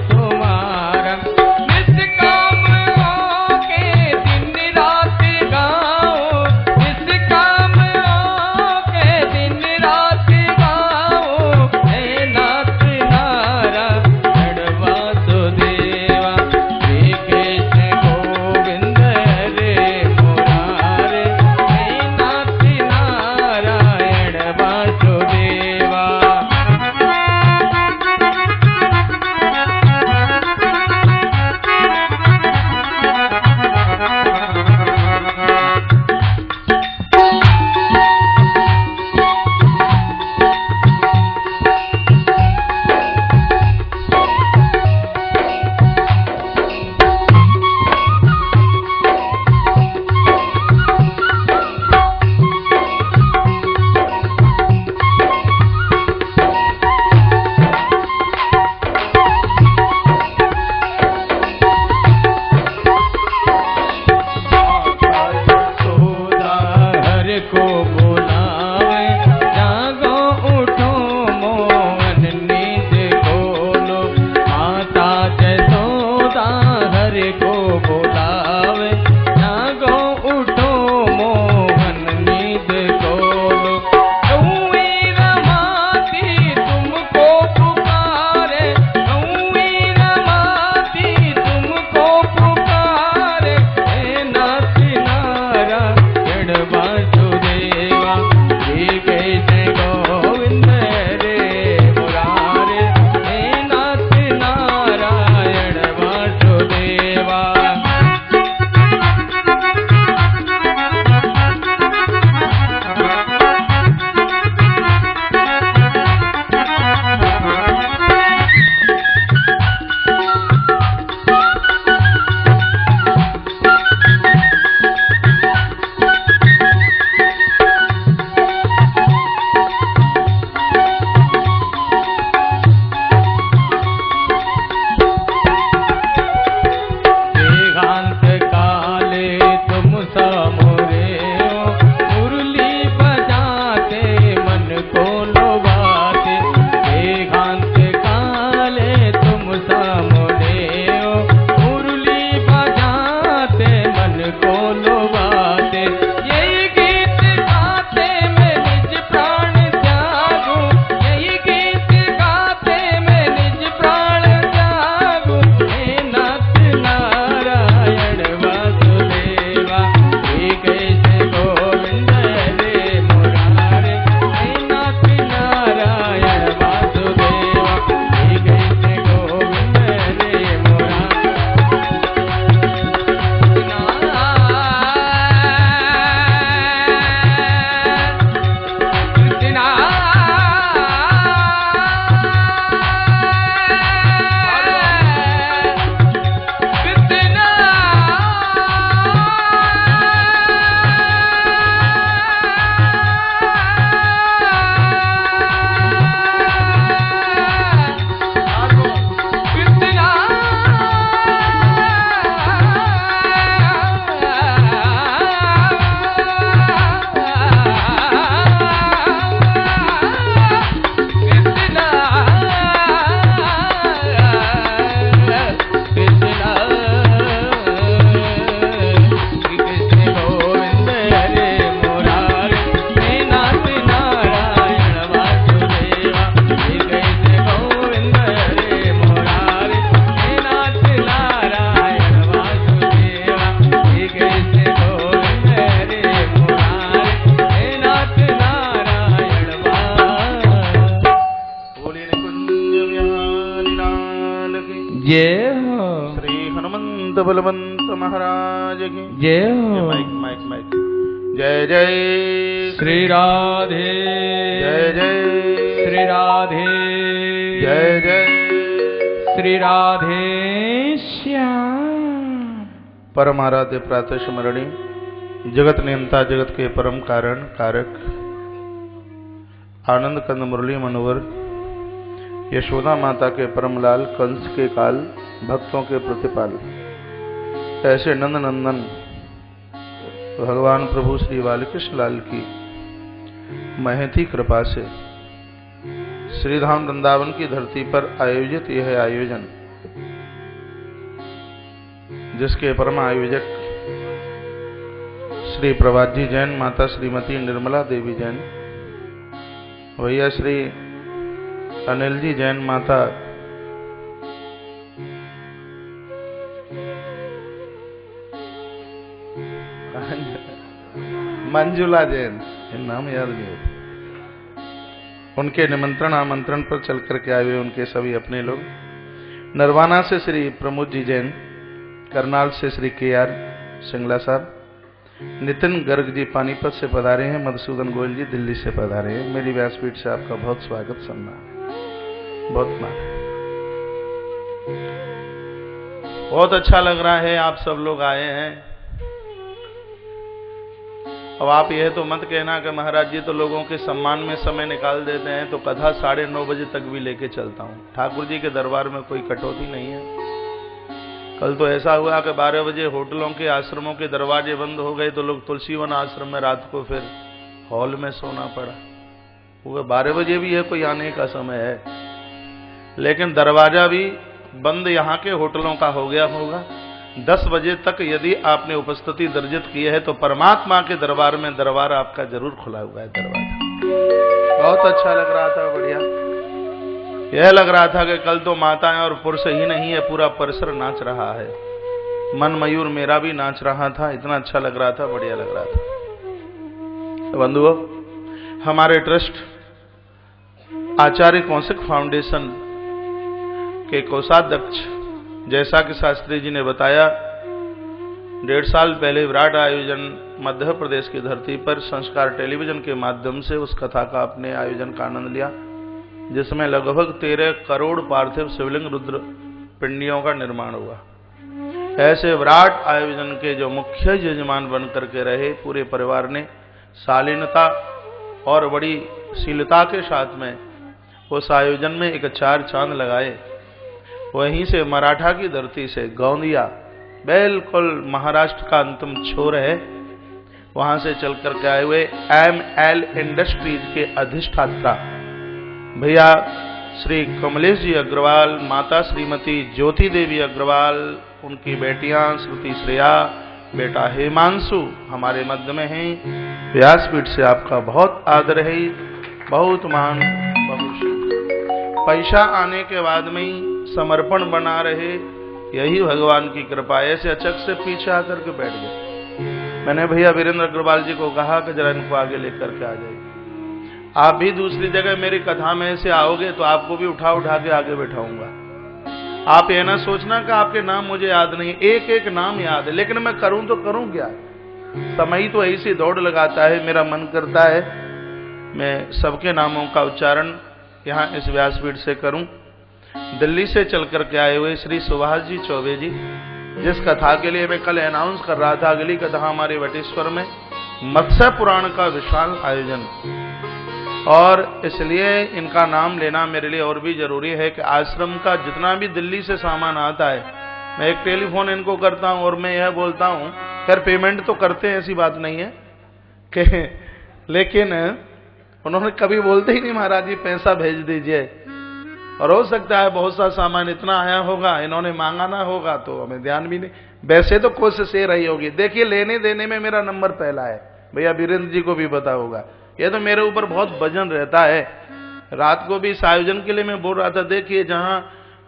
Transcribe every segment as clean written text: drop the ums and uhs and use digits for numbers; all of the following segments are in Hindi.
तुम्हारा निष्काम होके दिन रात गाओ, निष्काम होके दिन रात गाओ, हे नाथ नारायण वासुदेवा, श्री कृष्ण गोविंद हरे मुरारे, हे नाथ नारायण वासुदेवा। को बुलावे जागो उठो मोहन नींद खोलो, माता जसोदा हरि को बुलावे जागो उठो मोहन नींद खोलो, गौरी रमाती तुमको पुकारे, गौरी रमाती तुमको पुकारे, हे नाथ नारायण वासुदेवा, श्री कृष्ण गोविंद हरे मुरारे, हे नाथ नारायण वासुदेवा। देहांत काले तुम सामुरे हो, मुरली बजाते मन को लुभाते, देहांत काले तुम सामुरे हो, मुरली बजाते मन को लुभाते, यही गीत गाते मैं निज प्राण त्यागूं, यही गीत गाते मैं निज प्राण त्यागूं, हे नाथ नारायण वासुदेवा, श्री कृष्ण गोविंद हरे मुरारे, हे नाथ नारायण वासुदेवा, श्री कृष्ण गोविंद हरे मुरारे। जय हो श्री हनुमंत बलवंत महाराज की जय हो। Mike mike mike. जय जय श्री राधे जय जय श्री राधे जय जय श्री राधे श्याम। परम आराध्य प्रातः स्मरणी जगत नियंता जगत के परम कारण कारक आनंद कंद मुरली मनोवर यशोदा माता के परमलाल कंस के काल भक्तों के प्रतिपाल ऐसे नंद नंदन भगवान प्रभु श्री बालकृष्ण लाल की महती कृपा से श्रीधाम वृंदावन की धरती पर आयोजित यह आयोजन जिसके परम आयोजक श्री प्रभात जी जैन, माता श्रीमती निर्मला देवी जैन, भैया श्री अनिल जी जैन, माता मंजुला जैन, नाम याद नहीं होता, उनके निमंत्रण आमंत्रण पर चल करके आए हुए उनके सभी अपने लोग, नरवाना से श्री प्रमोद जी जैन, करनाल से श्री के.आर. सिंगला साहब, नितिन गर्ग जी पानीपत से पधारे हैं, मधुसूदन गोयल जी दिल्ली से पधारे हैं। मेरी व्यासपीठ से आपका बहुत स्वागत, सम्मान, बहुत मान। बहुत अच्छा लग रहा है, आप सब लोग आए हैं। अब आप यह तो मत कहना कि महाराज जी तो लोगों के सम्मान में समय निकाल देते हैं, तो कथा 9:30 बजे तक भी लेके चलता हूं। ठाकुर जी के दरबार में कोई कटौती नहीं है। कल तो ऐसा हुआ कि 12 बजे होटलों के, आश्रमों के दरवाजे बंद हो गए, तो लोग तुलसीवन आश्रम में रात को फिर हॉल में सोना पड़ा। वो 12 बजे भी है कोई आने का समय है, लेकिन दरवाजा भी बंद यहाँ के होटलों का हो गया होगा। 10 बजे तक यदि आपने उपस्थिति दर्जित की है तो परमात्मा के दरबार में दरबार आपका जरूर खुला हुआ है दरवाजा। बहुत अच्छा लग रहा था, बढ़िया। यह लग रहा था कि कल तो माताएं और पुरुष ही नहीं है, पूरा परिसर नाच रहा है। मन मयूर मेरा भी नाच रहा था, इतना अच्छा लग रहा था, बढ़िया लग रहा था। बंधुओं, हमारे ट्रस्ट आचार्य कौशिक फाउंडेशन के कोषाध्यक्ष, जैसा कि शास्त्री जी ने बताया, 1.5 साल पहले विराट आयोजन मध्य प्रदेश की धरती पर संस्कार टेलीविजन के माध्यम से उस कथा का अपने आयोजन का आनंद लिया, जिसमें लगभग 13 करोड़ पार्थिव शिवलिंग रुद्र पिंडियों का निर्माण हुआ। ऐसे विराट आयोजन के जो मुख्य यजमान बन करके रहे, पूरे परिवार ने शालीनता और बड़ी शीलता के साथ में उस आयोजन में एक 4 चांद लगाए। वहीं से मराठा की धरती से गोंदिया, बिल्कुल महाराष्ट्र का अंतिम छोर है, वहां से चल कर के आए हुए ML इंडस्ट्रीज के अधिष्ठाता भैया श्री कमलेश जी अग्रवाल, माता श्रीमती ज्योति देवी अग्रवाल, उनकी बेटियां श्रुति श्रेया, बेटा हेमांशु हमारे मध्य में हैं। व्यासपीठ से आपका बहुत आदर है, बहुत मान, बहुत पैसा आने के बाद में ही समर्पण बना रहे, यही भगवान की कृपा। ऐसे अचक से पीछे आकर के बैठ गए। मैंने भैया वीरेंद्र अग्रवाल जी को कहा कि जरा इनको आगे लेकर के आ जाइए। आप भी दूसरी जगह मेरी कथा में से आओगे तो आपको भी उठा उठा के आगे बैठाऊंगा। आप ये ना सोचना कि आपके नाम मुझे याद नहीं, एक एक नाम याद है, लेकिन मैं करूं तो करूं क्या? समय तो ऐसी दौड़ लगाता है, मेरा मन करता है मैं सबके नामों का उच्चारण यहाँ इस व्यासपीठ से करूं। दिल्ली से चल करके आए हुए श्री सुभाष जी चौबे जी, जिस कथा के लिए मैं कल अनाउंस कर रहा था, अगली कथा हमारे वटेश्वर में मत्स्य पुराण का विशाल आयोजन, और इसलिए इनका नाम लेना मेरे लिए और भी जरूरी है कि आश्रम का जितना भी दिल्ली से सामान आता है, मैं एक टेलीफोन इनको करता हूं और मैं यह बोलता हूं, खैर पेमेंट तो करते हैं, ऐसी बात नहीं है कि, लेकिन उन्होंने कभी बोलते ही नहीं महाराज जी पैसा भेज दीजिए। और हो सकता है बहुत सा सामान इतना आया होगा, इन्होंने मांगा ना होगा तो हमें ध्यान भी नहीं, वैसे तो कोशिश ये रही होगी। देखिए लेने देने में मेरा नंबर पहला है, भैया वीरेंद्र जी को भी पता होगा। ये तो मेरे ऊपर बहुत वजन रहता है। रात को भी इस आयोजन के लिए मैं बोल रहा था, देखिए जहां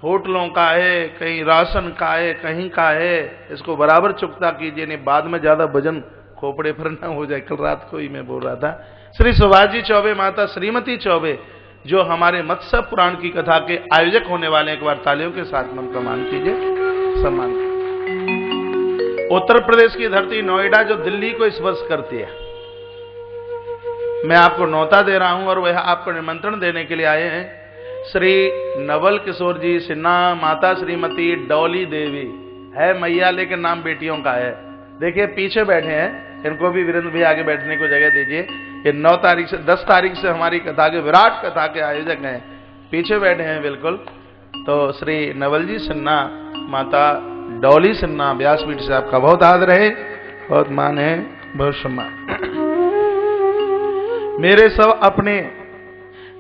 होटलों का है, कहीं राशन का है, कहीं का है, इसको बराबर चुकता कीजिए, नहीं बाद में ज्यादा वजन खोपड़े पर ना हो जाए। कल रात को ही मैं बोल रहा था। श्री सुभाष जी चौबे, माता श्रीमती चौबे, जो हमारे मत्स्य पुराण की कथा के आयोजक होने वाले, एक बार तालियों के साथ मन का मान कीजिए, सम्मान। उत्तर प्रदेश की धरती नोएडा जो दिल्ली को स्पर्श करती है, मैं आपको न्योता दे रहा हूं और वह आपको निमंत्रण देने के लिए आए हैं। श्री नवल किशोर जी सिन्हा, माता श्रीमती डॉली देवी, है मैया लेकिन नाम बेटियों का है। देखिए पीछे बैठे हैं, इनको भी वीरेंद्र भी आगे बैठने को जगह दीजिए। ये 9 तारीख से 10 तारीख से हमारी कथा के, विराट कथा के आयोजक हैं, पीछे बैठे हैं बिल्कुल। तो श्री नवल जी सिन्हा, माता डॉली सिन्हा, व्यासपीठ से आपका बहुत आदर है, बहुत मान है, बहुत सम्मान। मेरे सब अपने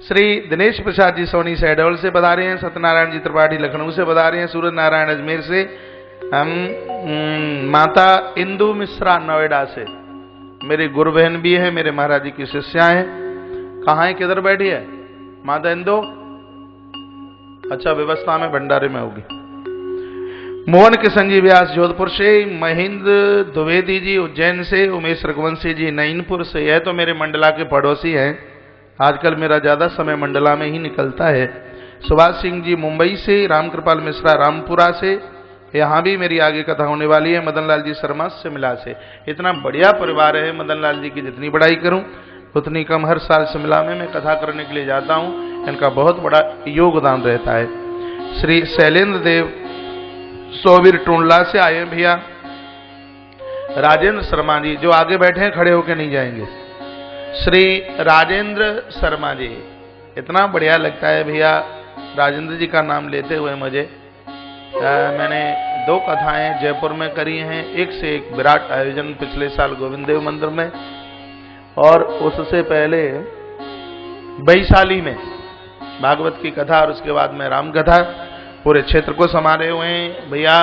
श्री दिनेश प्रसाद जी सोनी शहडोल से पधारे हैं, सत्यनारायण जी त्रिपाठी लखनऊ से पधारे हैं, सूरज नारायण अजमेर से, हम माता इंदु मिश्रा नोएडा से, मेरी गुरु बहन भी है, मेरे महाराज जी की शिष्या हैं। कहाँ है, किधर बैठी है माता इंदु? अच्छा, व्यवस्था में भंडारे में होगी। मोहन किशन जी व्यास जोधपुर से, महेंद्र द्विवेदी जी उज्जैन से, उमेश रघुवंशी जी नईनपुर से, यह तो मेरे मंडला के पड़ोसी हैं। आजकल मेरा ज्यादा समय मंडला में ही निकलता है। सुभाष सिंह जी मुंबई से, रामकृपाल मिश्रा रामपुरा से, यहाँ भी मेरी आगे कथा होने वाली है। मदन लाल जी शर्मा शिमला से। इतना बढ़िया परिवार है मदन लाल जी की, जितनी बड़ाई करूं उतनी कम। हर साल शिमला में मैं कथा करने के लिए जाता हूं, इनका बहुत बड़ा योगदान रहता है। श्री शैलेंद्र देव सोवीर टूंडला से आए भैया। राजेंद्र शर्मा जी जो आगे बैठे हैं, खड़े होकर नहीं जाएंगे। श्री राजेंद्र शर्मा जी, इतना बढ़िया लगता है भैया राजेंद्र जी का नाम लेते हुए मुझे। मैंने 2 कथाएं जयपुर में करी हैं, एक से एक विराट आयोजन पिछले साल गोविंद देव मंदिर में, और उससे पहले वैशाली में भागवत की कथा, और उसके बाद में राम कथा। पूरे क्षेत्र को संभाले हुए हैं भैया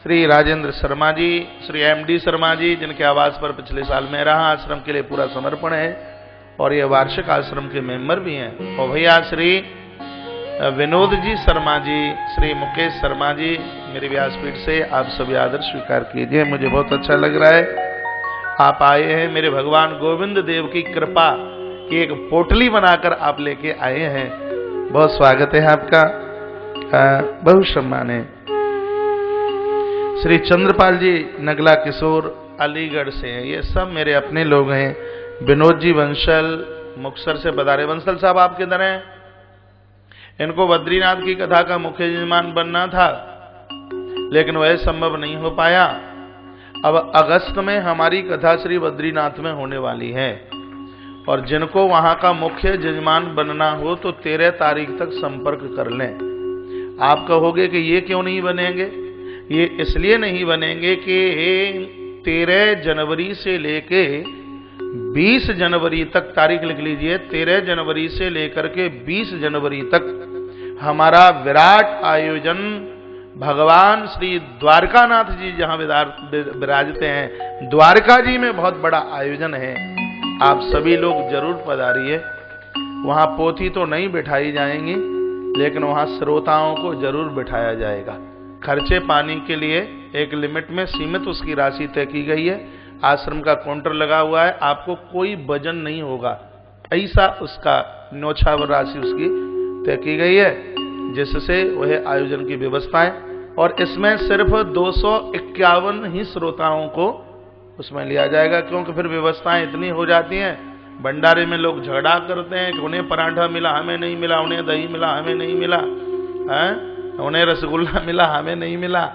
श्री राजेंद्र शर्मा जी, श्री एमडी शर्मा जी, जिनके आवास पर पिछले साल में रहा, आश्रम के लिए पूरा समर्पण है, और ये वार्षिक आश्रम के मेंबर भी हैं। और भैया श्री विनोद जी शर्मा जी, श्री मुकेश शर्मा जी, मेरे व्यासपीठ से आप सभी आदर स्वीकार कीजिए। मुझे बहुत अच्छा लग रहा है आप आए हैं। मेरे भगवान गोविंद देव की कृपा की एक पोटली बनाकर आप लेके आए हैं, बहुत स्वागत है आपका, बहुत सम्मान है। श्री चंद्रपाल जी नगला किशोर अलीगढ़ से हैं, ये सब मेरे अपने लोग हैं। विनोद जी बंसल मुक्तसर से पधारे। बंसल साहब आप किधर हैं? इनको बद्रीनाथ की कथा का मुख्य यजमान बनना था, लेकिन वह संभव नहीं हो पाया। अब अगस्त में हमारी कथा श्री बद्रीनाथ में होने वाली है, और जिनको वहां का मुख्य यजमान बनना हो तो 13 तारीख तक संपर्क कर लें। आप कहोगे कि ये क्यों नहीं बनेंगे? ये इसलिए नहीं बनेंगे कि 13 जनवरी से लेके 20 जनवरी तक, तारीख लिख लीजिए, 13 जनवरी से लेकर के 20 जनवरी तक हमारा विराट आयोजन भगवान श्री द्वारकानाथ जी जहां विराजते हैं, द्वारका जी में बहुत बड़ा आयोजन है। आप सभी लोग जरूर पधारिए। वहां पोथी तो नहीं बिठाई जाएंगी, लेकिन वहां श्रोताओं को जरूर बिठाया जाएगा। खर्चे पानी के लिए एक लिमिट में सीमित उसकी राशि तय की गई है। आश्रम का काउंटर लगा हुआ है, आपको कोई वजन नहीं होगा, ऐसा उसका न्योछावर राशि उसकी तय की गई है, जिससे वह आयोजन की व्यवस्था है। और इसमें सिर्फ 251 ही श्रोताओं को उसमें लिया जाएगा, क्योंकि फिर व्यवस्थाएं इतनी हो जाती हैं। भंडारे में लोग झगड़ा करते हैं कि उन्हें पराठा मिला हमें नहीं मिला, उन्हें दही मिला हमें नहीं मिला, उन्हें रसगुल्ला मिला हमें नहीं मिला।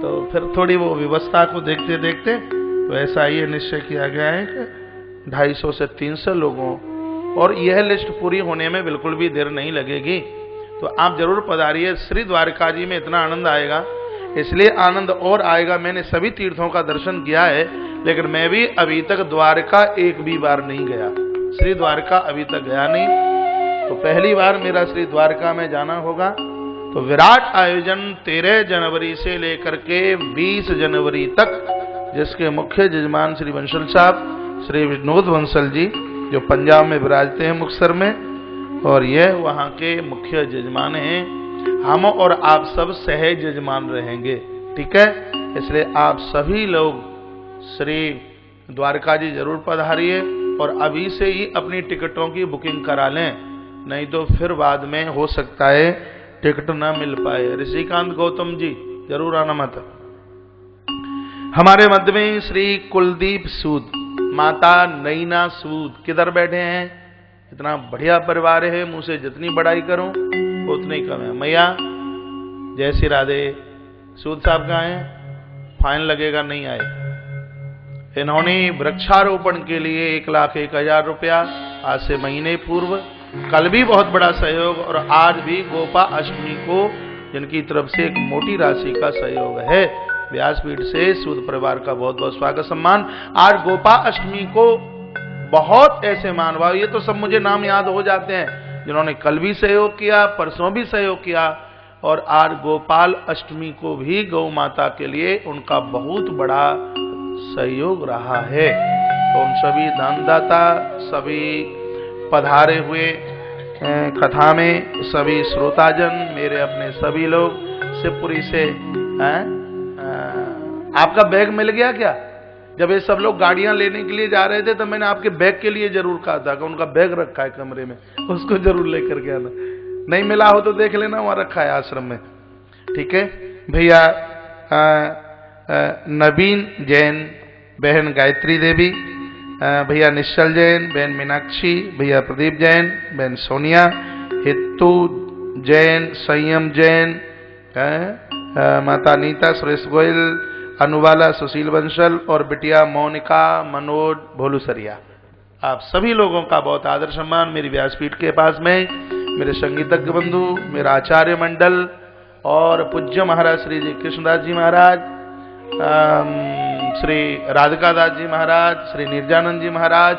तो फिर थोड़ी वो व्यवस्था को देखते देखते तो ऐसा ये निश्चय किया गया है कि 250 से 300 लोगों, और यह लिस्ट पूरी होने में बिल्कुल भी देर नहीं लगेगी। तो आप जरूर पधारिए। श्री द्वारका जी में इतना आनंद आएगा, इसलिए आनंद और आएगा। मैंने सभी तीर्थों का दर्शन किया है, लेकिन मैं भी अभी तक द्वारका एक भी बार नहीं गया। श्री द्वारका अभी तक गया नहीं, तो पहली बार मेरा श्री द्वारका में जाना होगा। तो विराट आयोजन 13 जनवरी से लेकर के 20 जनवरी तक, जिसके मुख्य यजमान श्री बंसल साहब, श्री विनोद बंसल जी, जो पंजाब में विराजते हैं मुक्तसर में, और यह वहां के मुख्य यजमान हैं। हम और आप सब सहज यजमान रहेंगे, ठीक है? इसलिए आप सभी लोग श्री द्वारका जी जरूर पधारिए, और अभी से ही अपनी टिकटों की बुकिंग करा लें, नहीं तो फिर बाद में हो सकता है टिकट न मिल पाए। ऋषिकांत गौतम जी जरूर आना मत। हमारे मध्य में श्री कुलदीप सूद, माता नैना सूद, किधर बैठे हैं? इतना बढ़िया परिवार है, मुंह से जितनी बड़ाई करूं उतनी कम है। मैया जय श्री राधे। सूद साहब कहाँ हैं? फाइन लगेगा नहीं आए। इन्होंने वृक्षारोपण के लिए 1,01,000 रुपया आज से महीने पूर्व, कल भी बहुत बड़ा सहयोग, और आज भी गोपा अष्टमी को जिनकी तरफ से एक मोटी राशि का सहयोग है। व्यासपीठ से सूद परिवार का बहुत बहुत स्वागत सम्मान। आज गोपा अष्टमी को बहुत ऐसे मानव, ये तो सब मुझे नाम याद हो जाते हैं, जिन्होंने कल भी सहयोग किया, परसों भी सहयोग किया, और आज गोपाल अष्टमी को भी गौ माता के लिए उनका बहुत बड़ा सहयोग रहा है। तो उन सभी दानदाता, सभी पधारे हुए कथा में सभी श्रोताजन, मेरे अपने सभी लोग शिवपुरी से आपका बैग मिल गया क्या? जब ये सब लोग गाड़ियां लेने के लिए जा रहे थे तो मैंने आपके बैग के लिए जरूर कहा था कि उनका बैग रखा है कमरे में, उसको जरूर लेकर के आना। नहीं मिला हो तो देख लेना, वहां रखा है आश्रम में। ठीक है भैया। नवीन जैन, बहन गायत्री देवी, भैया निश्चल जैन, बहन मीनाक्षी, भैया प्रदीप जैन, बहन सोनिया, हितू जैन, संयम जैन, माता नीता, सुरेश गोयल, अनुबाला, सुशील बंसल और बिटिया मोनिका, मनोज, भोलू सरिया। आप सभी लोगों का बहुत आदर सम्मान मेरी व्यासपीठ के पास में, मेरे संगीतज्ञ बंधु, मेरा आचार्य मंडल और पूज्य महाराज श्री जी कृष्णदास जी महाराज, श्री राधिका दास जी महाराज, श्री निर्जानंद जी महाराज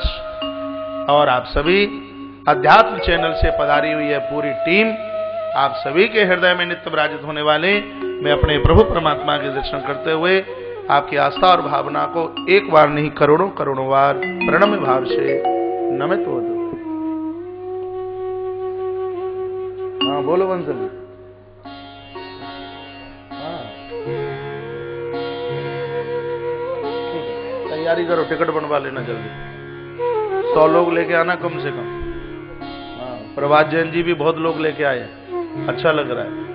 और आप सभी अध्यात्म चैनल से पधारी हुई है पूरी टीम, आप सभी के हृदय में नित्य विराजित होने वाले मैं अपने प्रभु परमात्मा के दर्शन करते हुए आपकी आस्था और भावना को एक बार नहीं करोड़ों करोड़ों बार प्रणम्य भाव से नमित हो दो। हाँ बोलो बंसल। हाँ तैयारी करो, टिकट बनवा लेना जल्दी, 100 लोग लेके आना कम से कम। हाँ प्रभात जैन जी भी बहुत लोग लेके आए, अच्छा लग रहा है।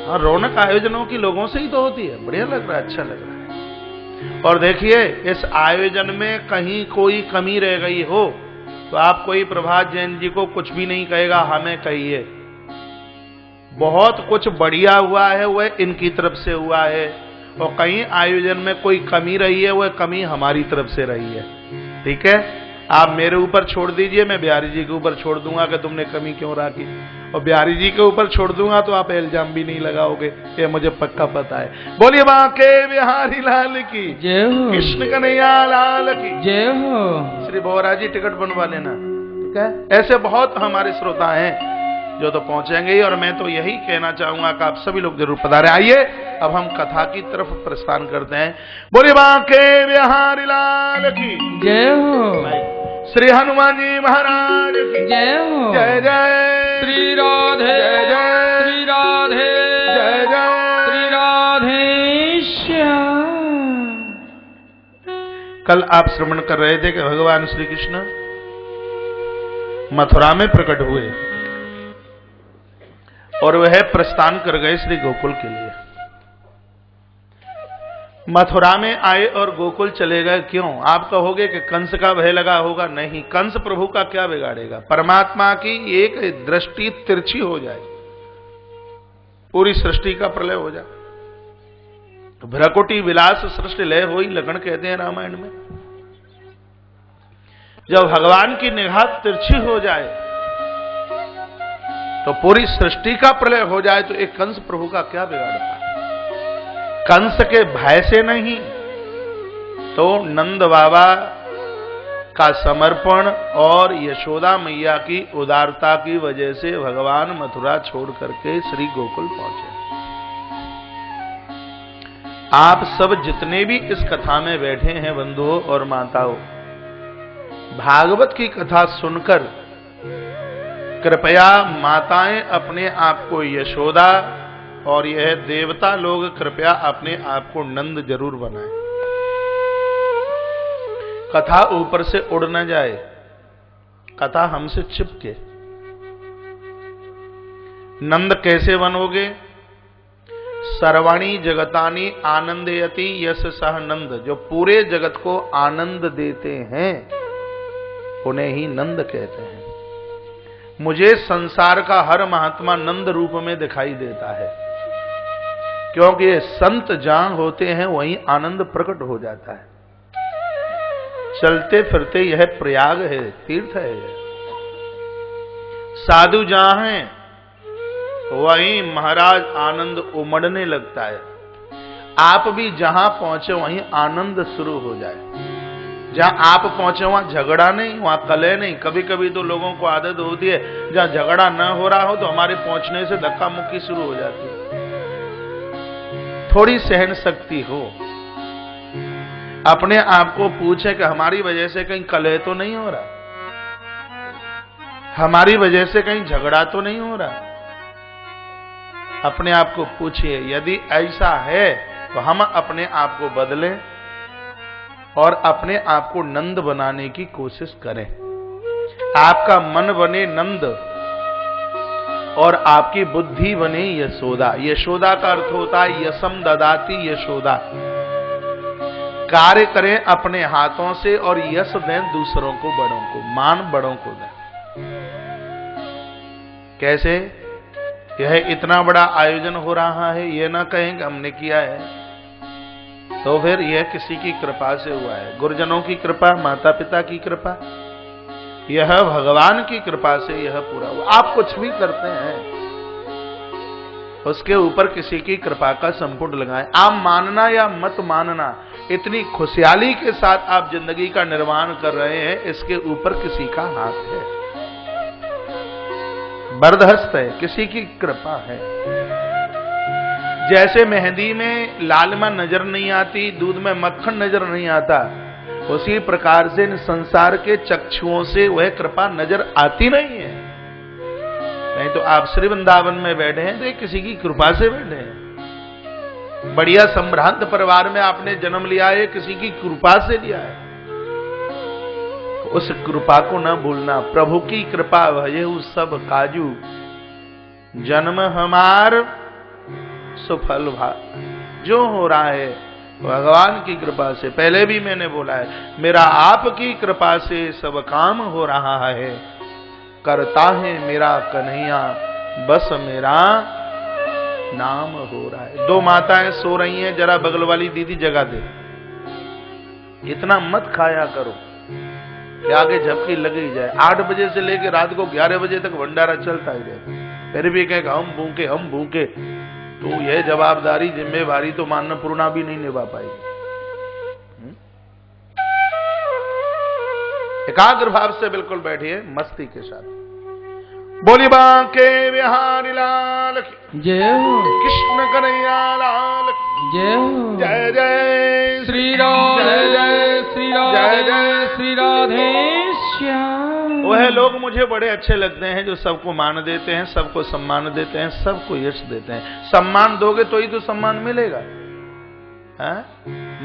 हाँ रौनक आयोजनों की लोगों से ही तो होती है, बढ़िया लग रहा है, अच्छा लग रहा है। और देखिए इस आयोजन में कहीं कोई कमी रह गई हो तो आप कोई प्रभात जैन जी को कुछ भी नहीं कहेगा, हमें कहिए। बहुत कुछ बढ़िया हुआ है वह इनकी तरफ से हुआ है, और कहीं आयोजन में कोई कमी रही है वह कमी हमारी तरफ से रही है। ठीक है, आप मेरे ऊपर छोड़ दीजिए, मैं बिहारी जी के ऊपर छोड़ दूंगा कि तुमने कमी क्यों रखी, और बिहारी जी के ऊपर छोड़ दूंगा तो आप इल्जाम भी नहीं लगाओगे, ये मुझे पक्का पता है। बोलिए बांके बिहारी लाल की जय हो, कृष्ण कन्हैया लाल की जय हो। श्री बोहरा जी टिकट बनवा लेना। ठीक है, ऐसे बहुत हमारे श्रोता हैं जो तो पहुंचेंगे ही, और मैं तो यही कहना चाहूंगा कि आप सभी लोग जरूर पधारें। आइए अब हम कथा की तरफ प्रस्थान करते हैं। बोलिए बांके बिहारी लाल की जय हो, श्री हनुमान जी महाराज की जय हो, जय जय श्री राधे, जय जय श्री राधे, जय जय श्री राधे श्याम। कल आप श्रवण कर रहे थे कि भगवान श्री कृष्ण मथुरा में प्रकट हुए और वह प्रस्थान कर गए श्री गोकुल के लिए। मथुरा में आए और गोकुल चले गए, क्यों? आप कहोगे कि कंस का भय लगा होगा। नहीं, कंस प्रभु का क्या बिगाड़ेगा। परमात्मा की एक दृष्टि तिरछी हो जाए, पूरी सृष्टि का प्रलय हो जाए। भ्रकुटी विलास सृष्टि लय होई, लगन कहते हैं रामायण में। जब भगवान की निगाह तिरछी हो जाए तो पूरी सृष्टि का प्रलय हो जाए, तो एक कंस प्रभु का क्या बिगाड़ता है। कंस के भय से नहीं तो नंद बाबा का समर्पण और यशोदा मैया की उदारता की वजह से भगवान मथुरा छोड़ करके श्री गोकुल पहुंचे। आप सब जितने भी इस कथा में बैठे हैं बंधुओं और माताओं, भागवत की कथा सुनकर कृपया माताएं अपने आप को यशोदा और यह देवता लोग कृपया अपने आप को नंद जरूर बनाएं। कथा ऊपर से उड़ न जाए, कथा हमसे चिपके। नंद कैसे बनोगे? सर्वाणी जगतानी आनंदयति यस सह नंद, जो पूरे जगत को आनंद देते हैं उन्हें ही नंद कहते हैं। मुझे संसार का हर महात्मा नंद रूप में दिखाई देता है, क्योंकि ये संत जहां होते हैं वहीं आनंद प्रकट हो जाता है। चलते फिरते यह प्रयाग है, तीर्थ है। साधु जहां हैं वहीं महाराज आनंद उमड़ने लगता है। आप भी जहां पहुंचे वहीं आनंद शुरू हो जाए। जहां आप पहुंचे वहां झगड़ा नहीं, वहां कलह नहीं। कभी कभी तो लोगों को आदत होती है जहां झगड़ा न हो रहा हो तो हमारे पहुंचने से धक्का मुक्की शुरू हो जाती है। थोड़ी सहन शक्ति हो, अपने आप को पूछे कि हमारी वजह से कहीं कलह तो नहीं हो रहा, हमारी वजह से कहीं झगड़ा तो नहीं हो रहा। अपने आप को पूछिए, यदि ऐसा है तो हम अपने आप को बदलें और अपने आप को नंद बनाने की कोशिश करें। आपका मन बने नंद और आपकी बुद्धि बने यशोदा। यशोदा का अर्थ होता है यशम ददाती यशोदा। कार्य करें अपने हाथों से और यश दें दूसरों को, बड़ों को, मान बड़ों को दें। कैसे? यह इतना बड़ा आयोजन हो रहा है, यह ना कहें कि हमने किया है, तो फिर यह किसी की कृपा से हुआ है। गुरुजनों की कृपा, माता पिता की कृपा, यह भगवान की कृपा से यह पूरा हुआ। आप कुछ भी करते हैं उसके ऊपर किसी की कृपा का संपुट लगाएं। आप मानना या मत मानना, इतनी खुशहाली के साथ आप जिंदगी का निर्माण कर रहे हैं, इसके ऊपर किसी का हाथ है, बरदहस्त है, किसी की कृपा है। जैसे मेहंदी में लालिमा नजर नहीं आती, दूध में मक्खन नजर नहीं आता, उसी प्रकार से संसार के चक्षुओं से वह कृपा नजर आती नहीं है। नहीं तो आप श्री वृंदावन में बैठे हैं तो किसी की कृपा से बैठे हैं। बढ़िया संभ्रांत परिवार में आपने जन्म लिया है, किसी की कृपा से लिया है। उस कृपा को न भूलना। प्रभु की कृपा भजेहु सब काजू, जन्म हमार सुफल भा। जो हो रहा है भगवान की कृपा से। पहले भी मैंने बोला है, मेरा आपकी कृपा से सब काम हो रहा है। करता है मेरा कन्हैया, बस मेरा नाम हो रहा है। दो माताएं सो रही हैं, जरा बगल वाली दीदी जगा दे। इतना मत खाया करो कि आगे झपकी लग ही जाए। 8 बजे से लेकर रात को 11 बजे तक भंडारा चलता ही रहता, फिर भी कहेगा हम भूखे, तो यह जवाबदारी जिम्मेवारी तो अन्नपूर्णा भी नहीं निभा पाएगी। एकाग्र भाव से बिल्कुल बैठिए, मस्ती के साथ। बोली बांके बिहारी लाल की जय हो, कृष्ण कन्हैया लाल की जय हो। जय जय श्री राधे जय जय श्री राधे जय श्री राधे श्याम। वह लोग मुझे बड़े अच्छे लगते हैं जो सबको मान देते हैं, सबको सम्मान देते हैं, सबको यश देते हैं। सम्मान दोगे तो ही तो सम्मान मिलेगा, है?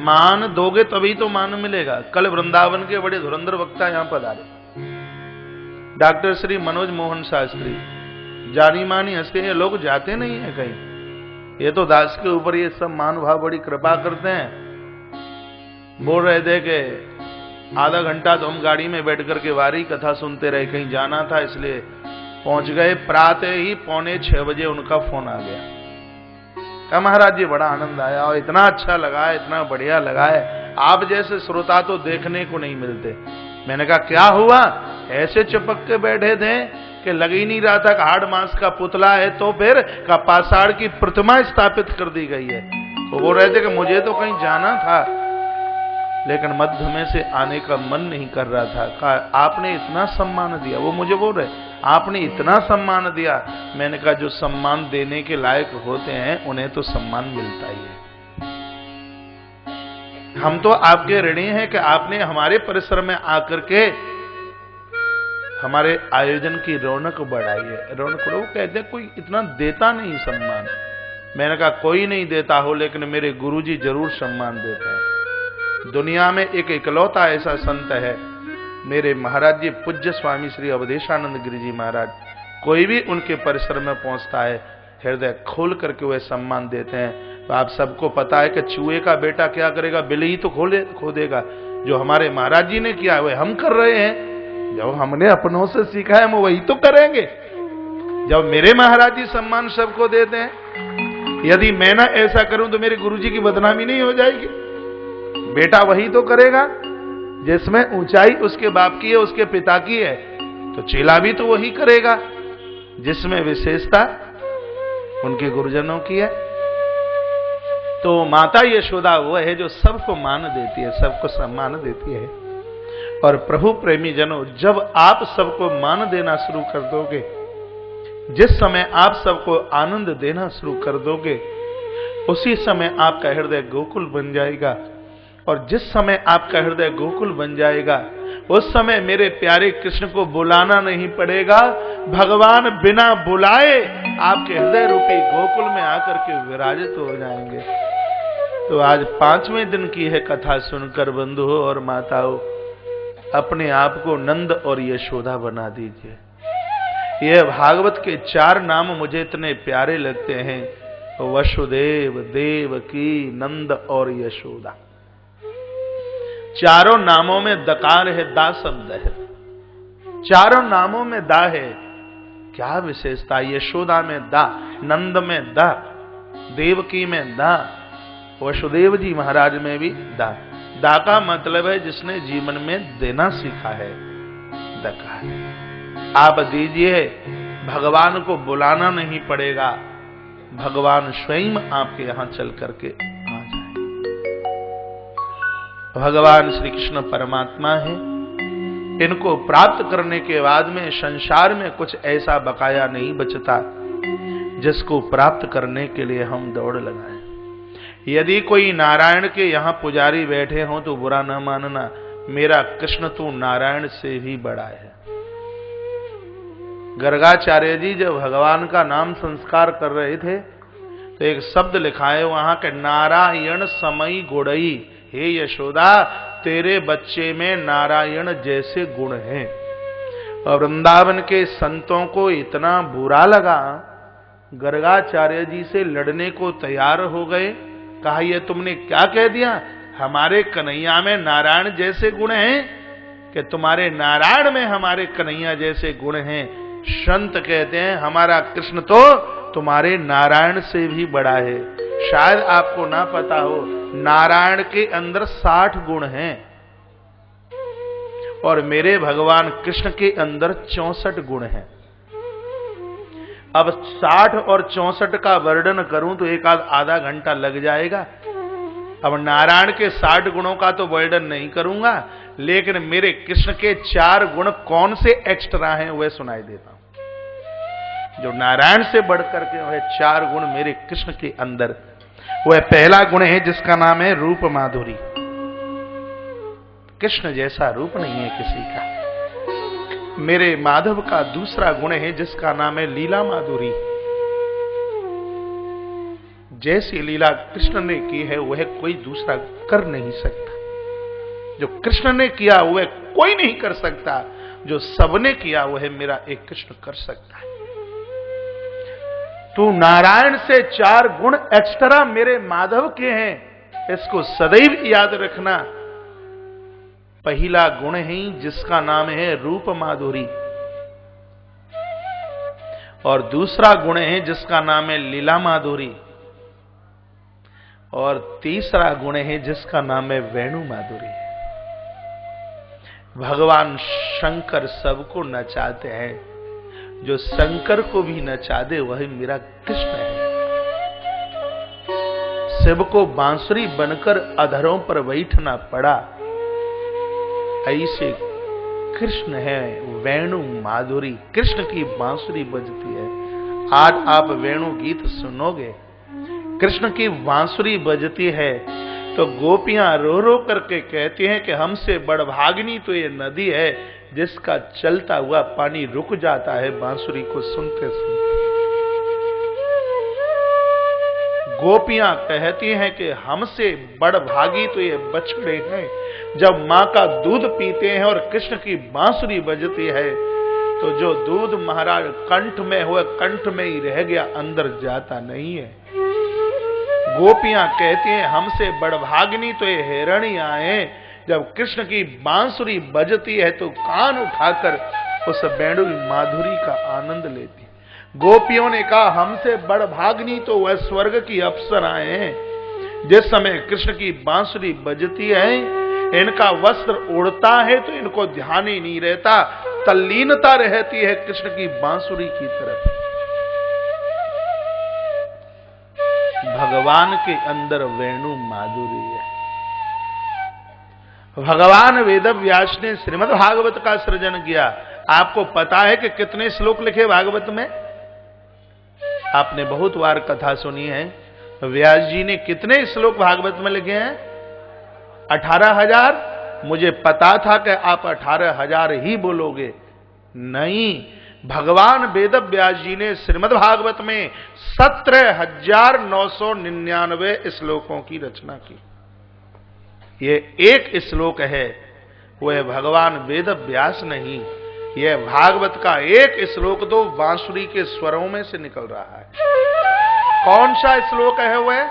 मान दोगे तभी तो मान मिलेगा। कल वृंदावन के बड़े धुरंधर वक्ता यहां पधारे, डॉक्टर श्री मनोज मोहन शास्त्री, जानी मानी हस्ती। ये लोग जाते नहीं है कहीं, ये तो दास के ऊपर ये सब मान भाव बड़ी कृपा करते हैं। बोल रहे थे कि आधा घंटा तो हम गाड़ी में बैठ करके वारी कथा सुनते रहे, कहीं जाना था इसलिए पहुंच गए। प्रातः ही 5:45 बजे उनका फोन आ गया। कहा महाराज जी बड़ा आनंद आया और इतना अच्छा लगा है, इतना बढ़िया लगा है, आप जैसे श्रोता तो देखने को नहीं मिलते। मैंने कहा क्या हुआ? ऐसे चिपक के बैठे थे कि लग ही नहीं रहा था कि हाड़ मांस का पुतला है। तो फिर का पाषाण की प्रतिमा स्थापित कर दी गई है। तो बोल रहे थे कि मुझे तो कहीं जाना था लेकिन मध्य में से आने का मन नहीं कर रहा था। कहा आपने इतना सम्मान दिया। वो मुझे बोल रहे आपने इतना सम्मान दिया। मैंने कहा जो सम्मान देने के लायक होते हैं उन्हें तो सम्मान मिलता ही है। हम तो आपके ऋणी हैं कि आपने हमारे परिसर में आकर के हमारे आयोजन की रौनक बढ़ाई है। रौनक वो कहते हैं कोई इतना देता नहीं सम्मान। मैंने कहा कोई नहीं देता हो लेकिन मेरे गुरुजी जरूर सम्मान देते हैं। दुनिया में एक इकलौता ऐसा संत है मेरे महाराज जी पूज्य स्वामी श्री अवधेशानंद गिरि जी महाराज। कोई भी उनके परिसर में पहुंचता है हृदय खोल करके वह सम्मान देते हैं। तो आप सबको पता है कि चूहे का बेटा क्या करेगा? बिल ही तो खो देगा। जो हमारे महाराज जी ने किया वह हम कर रहे हैं। जब हमने अपनों से सीखा है हम वही तो करेंगे। जब मेरे महाराज जी सम्मान सबको देते हैं, यदि मैं ना ऐसा करूं तो मेरे गुरुजी की बदनामी नहीं हो जाएगी? बेटा वही तो करेगा जिसमें ऊंचाई उसके बाप की है, उसके पिता की है। तो चेला भी तो वही करेगा जिसमें विशेषता उनके गुरुजनों की है। तो माता यशोदा वो है जो सबको मान देती है, सबको सम्मान देती है। और प्रभु प्रेमी जनों, जब आप सबको मान देना शुरू कर दोगे, जिस समय आप सबको आनंद देना शुरू कर दोगे, उसी समय आपका हृदय गोकुल बन जाएगा। और जिस समय आपका हृदय गोकुल बन जाएगा, उस समय मेरे प्यारे कृष्ण को बुलाना नहीं पड़ेगा। भगवान बिना बुलाए आपके हृदय रूपी गोकुल में आकर के विराजित हो जाएंगे। तो आज 5वें दिन की है कथा सुनकर बंधुओं और माताओं, अपने आप को नंद और यशोदा बना दीजिए। यह भागवत के 4 नाम मुझे इतने प्यारे लगते हैं, वसुदेव, देवकी, नंद और यशोदा। चारों नामों में दकार है, दा शब्द है। चारों नामों में दा है। क्या विशेषता? यशोदा में दा, नंद में दा, देवकी में दा, वसुदेव जी महाराज में भी दा। दा का मतलब है जिसने जीवन में देना सीखा है, दकार। आप दीजिए, भगवान को बुलाना नहीं पड़ेगा, भगवान स्वयं आपके यहां चल करके आ जाए। भगवान श्री कृष्ण परमात्मा है। इनको प्राप्त करने के बाद में संसार में कुछ ऐसा बकाया नहीं बचता जिसको प्राप्त करने के लिए हम दौड़ लगाएं। यदि कोई नारायण के यहां पुजारी बैठे हों तो बुरा न मानना, मेरा कृष्ण तो नारायण से भी बड़ा है। गर्गाचार्य जी जब भगवान का नाम संस्कार कर रहे थे तो एक शब्द लिखा है वहां के, नारायण समई गुणई। हे यशोदा, तेरे बच्चे में नारायण जैसे गुण हैं। और वृंदावन के संतों को इतना बुरा लगा, गर्गाचार्य जी से लड़ने को तैयार हो गए। कहा, ये तुमने क्या कह दिया? हमारे कन्हैया में नारायण जैसे गुण हैं? कि तुम्हारे नारायण में हमारे कन्हैया जैसे गुण हैं। संत कहते हैं हमारा कृष्ण तो तुम्हारे नारायण से भी बड़ा है। शायद आपको ना पता हो, नारायण के अंदर 60 गुण हैं और मेरे भगवान कृष्ण के अंदर 64 गुण हैं। अब 60 और 64 का वर्णन करूं तो एक आधा घंटा लग जाएगा। अब नारायण के 60 गुणों का तो वर्णन नहीं करूंगा, लेकिन मेरे कृष्ण के 4 गुण कौन से एक्स्ट्रा हैं वह सुनाई देता हूं। जो नारायण से बढ़कर के वह 4 गुण मेरे कृष्ण के अंदर, वह पहला गुण है जिसका नाम है रूप माधुरी। कृष्ण जैसा रूप नहीं है किसी का। मेरे माधव का दूसरा गुण है जिसका नाम है लीला माधुरी। जैसी लीला कृष्ण ने की है वह कोई दूसरा कर नहीं सकता। जो कृष्ण ने किया वह कोई नहीं कर सकता, जो सबने किया वह मेरा एक कृष्ण कर सकता है। तो नारायण से 4 गुण एक्स्ट्रा मेरे माधव के हैं, इसको सदैव याद रखना। पहला गुण है जिसका नाम है रूप माधुरी, और दूसरा गुण है जिसका नाम है लीला माधुरी, और तीसरा गुण है जिसका नाम है वेणु माधुरी। भगवान शंकर सबको नचाते हैं, जो शंकर को भी नचा दे वही मेरा कृष्ण है। शिव को बांसुरी बनकर अधरों पर बैठना पड़ा, ऐसे कृष्ण है वेणु माधुरी। कृष्ण की बांसुरी बजती है। आज आप वेणु गीत सुनोगे, कृष्ण की बांसुरी बजती है तो गोपियां रो रो करके कहती हैं कि हमसे बड़भागिनी तो ये नदी है जिसका चलता हुआ पानी रुक जाता है बांसुरी को सुनते सुनते। गोपियां कहती हैं कि हमसे बड़भागी तो ये बछड़े हैं। जब मां का दूध पीते हैं और कृष्ण की बांसुरी बजती है तो जो दूध महाराज कंठ में हुआ कंठ में ही रह गया, अंदर जाता नहीं है। गोपियां कहती हैं हमसे बड़भागिनी तो ये हिरणियां हैं। जब कृष्ण की बांसुरी बजती है तो कान उठाकर उस वेणु माधुरी का आनंद लेती है। गोपियों ने कहा हमसे बड़भागिनी तो वह स्वर्ग की अप्सराएं हैं। जिस समय कृष्ण की बांसुरी बजती है, इनका वस्त्र उड़ता है तो इनको ध्यान ही नहीं रहता, तल्लीनता रहती है कृष्ण की बांसुरी की तरफ। भगवान के अंदर वेणु माधुरी है। भगवान वेदव्यास ने श्रीमद् भागवत का सृजन किया। आपको पता है कि कितने श्लोक लिखे भागवत में? आपने बहुत बार कथा सुनी है, व्यास जी ने कितने श्लोक भागवत में लिखे हैं? 18,000। मुझे पता था कि आप 18,000 ही बोलोगे। नहीं, भगवान वेदव्यास जी ने श्रीमद् भागवत में 17,999 श्लोकों की रचना की। ये एक श्लोक है, वह भगवान वेदव्यास नहीं, यह भागवत का एक श्लोक तो बांसुरी के स्वरों में से निकल रहा है। कौन सा श्लोक है वह?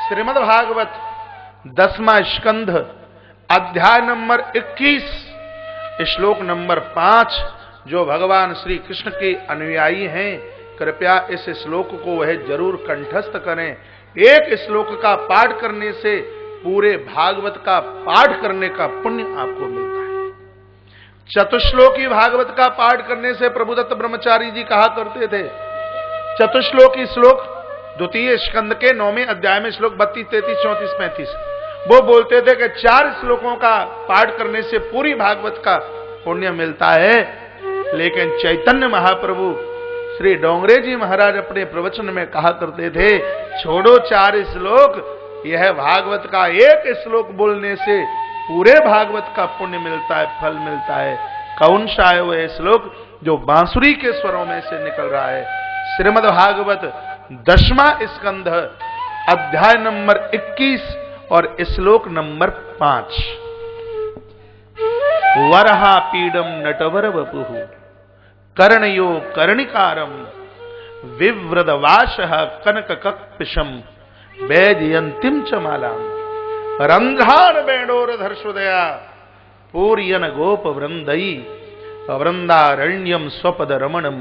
श्रीमद् भागवत 10वां स्कंध, अध्याय नंबर 21, श्लोक नंबर 5। जो भगवान श्री कृष्ण के अनुयायी हैं, कृपया इस श्लोक को वह जरूर कंठस्थ करें। एक श्लोक का पाठ करने से पूरे भागवत का पाठ करने का पुण्य आपको मिलता है। चतुश्लोकी भागवत का पाठ करने से प्रभुदत्त ब्रह्मचारी जी कहा करते थे। चतुश्लोकी श्लोक द्वितीय स्कंद के 9वें अध्याय में श्लोक 32, 33, 34, 35 वो बोलते थे कि 4 श्लोकों का पाठ करने से पूरी भागवत का पुण्य मिलता है। लेकिन चैतन्य महाप्रभु श्री डोंगरे जी महाराज अपने प्रवचन में कहा करते थे, छोड़ो 4 श्लोक, यह भागवत का एक श्लोक बोलने से पूरे भागवत का पुण्य मिलता है, फल मिलता है। कौन सा है वह श्लोक जो बांसुरी के स्वरों में से निकल रहा है? श्रीमद् भागवत 10वां स्कंध, अध्याय नंबर 21 और श्लोक नंबर 5। वरहा पीडम नटवर वपुः कर्णयो कर्णिकारम विव्रतवासः कनक कपिशम वैजयंतीम च मालाम रंध्रान वेणोरधर्षुदया पूर्यन गोप वृंदई वृंदारण्यम स्वपद रमणम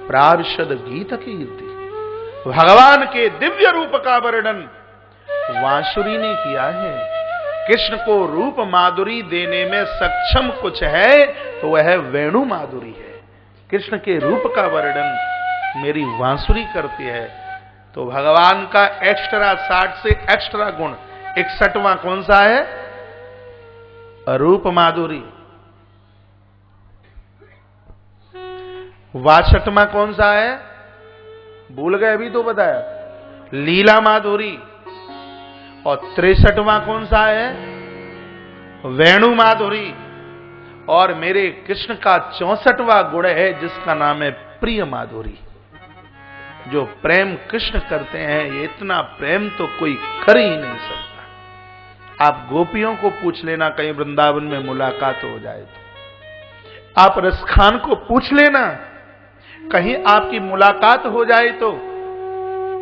प्राविशद गीत कीर्ति। भगवान के दिव्य रूप का वर्णन बांसुरी ने किया है। कृष्ण को रूप माधुरी देने में सक्षम कुछ है तो वह वेणु माधुरी है। कृष्ण के रूप का वर्णन मेरी बांसुरी करती है। तो भगवान का एक्स्ट्रा 60 से एक्स्ट्रा गुण 61वां कौन सा है? रूप माधुरी। 62वां कौन सा है? भूल गए, अभी तो बताया, लीला माधुरी। और 63वां कौन सा है? वेणु माधुरी। और मेरे कृष्ण का 64वां गुण है जिसका नाम है प्रिय माधुरी। जो प्रेम कृष्ण करते हैं, ये इतना प्रेम तो कोई कर ही नहीं सकता। आप गोपियों को पूछ लेना, कहीं वृंदावन में मुलाकात हो जाए तो। आप रसखान को पूछ लेना, कहीं आपकी मुलाकात हो जाए तो।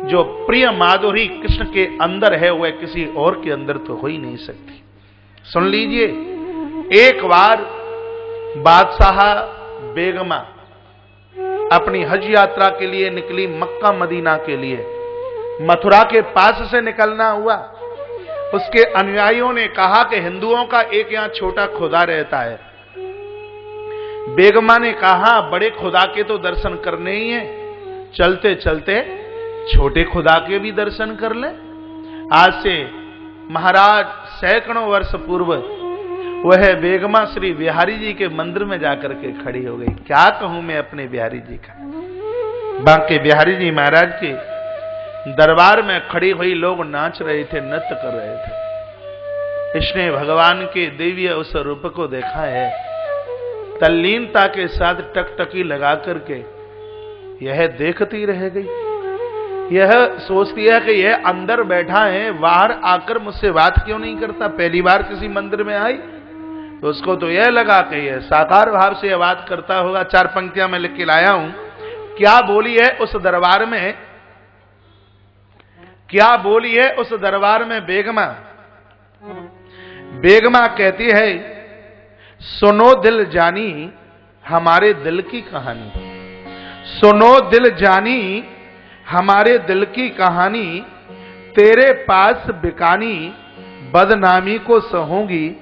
जो प्रिय माधुरी कृष्ण के अंदर है वह किसी और के अंदर तो हो ही नहीं सकती। सुन लीजिए, एक बार बादशाह बेगमा अपनी हज यात्रा के लिए निकली मक्का मदीना के लिए। मथुरा के पास से निकलना हुआ। उसके अनुयायियों ने कहा कि हिंदुओं का एक यहां छोटा खुदा रहता है। बेगमा ने कहा, बड़े खुदा के तो दर्शन करने ही हैं, चलते चलते छोटे खुदा के भी दर्शन कर ले। आज से महाराज सैकड़ों वर्ष पूर्व वह बेगमा श्री बिहारी जी के मंदिर में जाकर के खड़ी हो गई। क्या कहूं मैं अपने बिहारी जी का। बांके बिहारी जी महाराज के दरबार में खड़ी हुई लोग नाच रहे थे, नृत्य कर रहे थे। इसने भगवान के दिव्य उस रूप को देखा है। तल्लीनता के साथ टकटकी लगा करके यह देखती रह गई। यह सोचती है कि यह अंदर बैठा है, बाहर आकर मुझसे बात क्यों नहीं करता। पहली बार किसी मंदिर में आई तो उसको तो यह लगा कि यह साकार भाव से यह बात करता होगा। 4 पंक्तियां मैं लिख के लाया हूं। क्या बोली है उस दरबार में, क्या बोली है उस दरबार में बेगमा। बेगमा कहती है, सुनो दिल जानी हमारे दिल की कहानी, सुनो दिल जानी हमारे दिल की कहानी, तेरे पास बिकानी बदनामी को सहूंगी,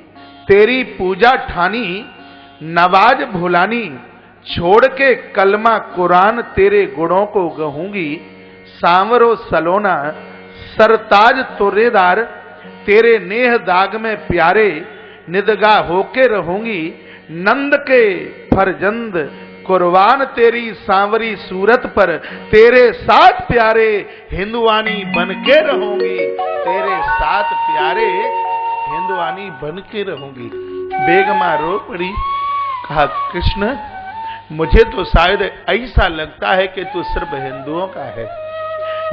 तेरी पूजा ठानी नवाज भुलानी, छोड़ के कलमा कुरान तेरे गुणों को गहूंगी, सांवरो सलोना सरताज तुरेदार तेरे नेह दाग में प्यारे, निदगा होके रहूंगी। नंद के फरजंद कुर्बान तेरी सांवरी सूरत पर, तेरे साथ प्यारे हिंदुआनी बन के रहूंगी। तेरे साथ प्यारे हिंदुआनी बन के रहूंगी। बेगमा रो पड़ी, कहा कृष्ण मुझे तो शायद ऐसा लगता है कि तू सिर्फ हिंदुओं का है।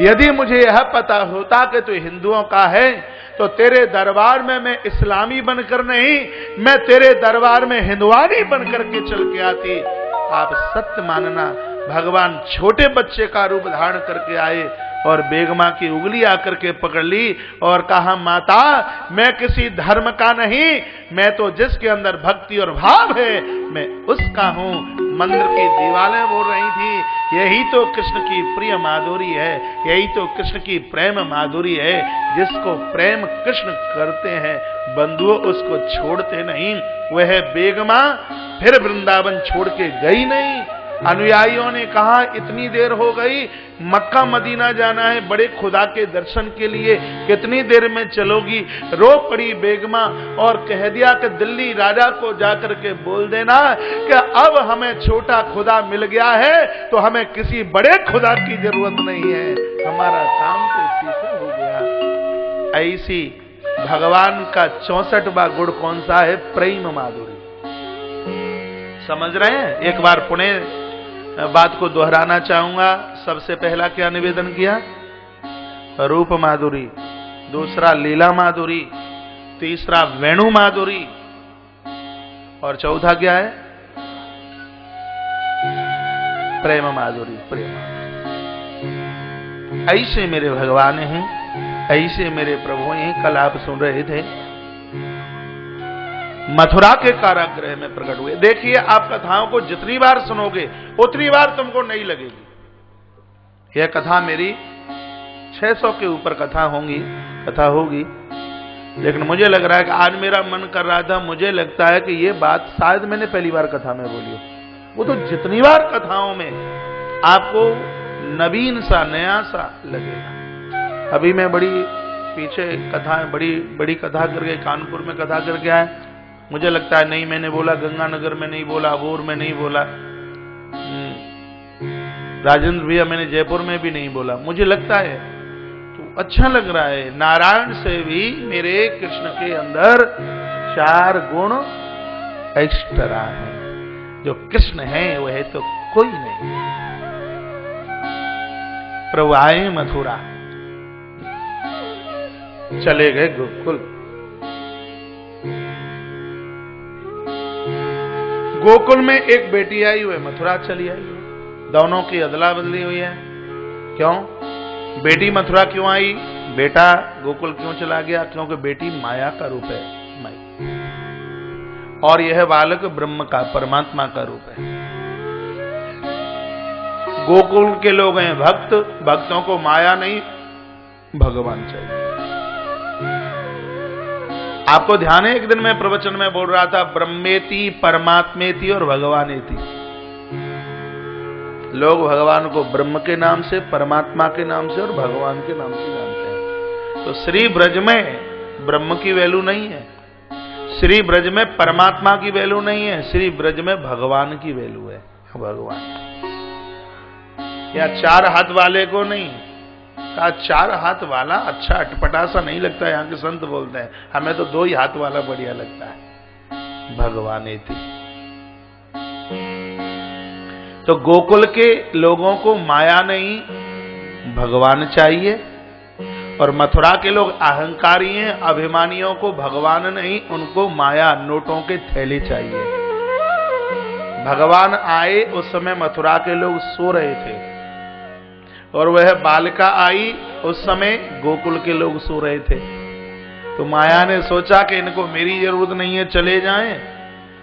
यदि मुझे यह पता होता कि तू हिंदुओं का है तो तेरे दरबार में मैं इस्लामी बनकर नहीं, मैं तेरे दरबार में हिंदुआनी बनकर के चल के आती। आप सत्य मानना, भगवान छोटे बच्चे का रूप धारण करके आए और बेगमा की उंगली आकर के पकड़ ली और कहा माता मैं किसी धर्म का नहीं, मैं तो जिसके अंदर भक्ति और भाव है मैं उसका हूं। मंदिर की दीवारें बोल रही थी यही तो कृष्ण की प्रिय माधुरी है, यही तो कृष्ण की प्रेम माधुरी है। जिसको प्रेम कृष्ण करते हैं बंधुओं उसको छोड़ते नहीं। वह बेगमा फिर वृंदावन छोड़ के गई नहीं। अनुयायियों ने कहा इतनी देर हो गई, मक्का मदीना जाना है बड़े खुदा के दर्शन के लिए, कितनी देर में चलोगी? रो पड़ी बेगमा और कह दिया कि दिल्ली राजा को जाकर के बोल देना कि अब हमें छोटा खुदा मिल गया है तो हमें किसी बड़े खुदा की जरूरत नहीं है, हमारा काम तो इसी से हो गया। ऐसी भगवान का 64वां गुण कौन सा है? प्रेम माधुरी। समझ रहे हैं? एक बार पुनः बात को दोहराना चाहूंगा। सबसे पहला क्या निवेदन किया? रूप माधुरी, दूसरा लीला माधुरी, तीसरा वेणु माधुरी और चौथा क्या है? प्रेम माधुरी। प्रेम ऐसे मेरे भगवान हैं, ऐसे मेरे प्रभु हैं। कल आप सुन रहे थे मथुरा के कारागृह में प्रकट हुए। देखिए आप कथाओं को जितनी बार सुनोगे उतनी बार तुमको नहीं लगेगी। यह कथा मेरी 600 के ऊपर कथा होगी, लेकिन मुझे लग रहा है कि आज मेरा मन कर रहा था, मुझे लगता है कि यह बात शायद मैंने पहली बार कथा में बोली हो। वो तो जितनी बार कथाओं में आपको नवीन सा नया सा लगेगा। अभी मैं बड़ी पीछे कथा बड़ी कथा करके कानपुर में कथा करके आए। मुझे लगता है नहीं मैंने बोला, गंगानगर में नहीं बोला, अबोर में नहीं बोला, राजेंद्र भैया मैंने जयपुर में भी नहीं बोला। मुझे लगता है तो अच्छा लग रहा है। नारायण से भी मेरे कृष्ण के अंदर 4 गुण एक्स्ट्रा हैं। जो कृष्ण है वह तो कोई नहीं। प्रभु आए मथुरा, चले गए गोकुल। गोकुल में एक बेटी आई हुई, मथुरा चली आई है। दोनों की अदला बदली हुई है। क्यों? बेटी मथुरा क्यों आई, बेटा गोकुल क्यों चला गया? क्योंकि बेटी माया का रूप है, माया, और यह बालक ब्रह्म का, परमात्मा का रूप है। गोकुल के लोग हैं भक्त, भक्तों को माया नहीं भगवान चाहिए। आपको ध्यान है एक दिन मैं प्रवचन में बोल रहा था ब्रह्मेति, परमात्मेति और भगवानेति। लोग भगवान को ब्रह्म के नाम से, परमात्मा के नाम से और भगवान के नाम से जानते हैं। तो श्री ब्रज में ब्रह्म की वैल्यू नहीं है, श्री ब्रज में परमात्मा की वैल्यू नहीं है, श्री ब्रज में भगवान की वैल्यू है। भगवान या 4 हाथ वाले को नहीं कहा, 4 हाथ वाला अच्छा अटपटा सा नहीं लगता। यहाँ के संत बोलते हैं हमें तो 2 ही हाथ वाला बढ़िया लगता है। भगवानेति। तो गोकुल के लोगों को माया नहीं भगवान चाहिए, और मथुरा के लोग अहंकारी हैं, अभिमानियों को भगवान नहीं, उनको माया, नोटों के थैले चाहिए। भगवान आए उस समय मथुरा के लोग सो रहे थे, और वह बालिका आई उस समय गोकुल के लोग सो रहे थे। तो माया ने सोचा कि इनको मेरी जरूरत नहीं है, चले जाएं,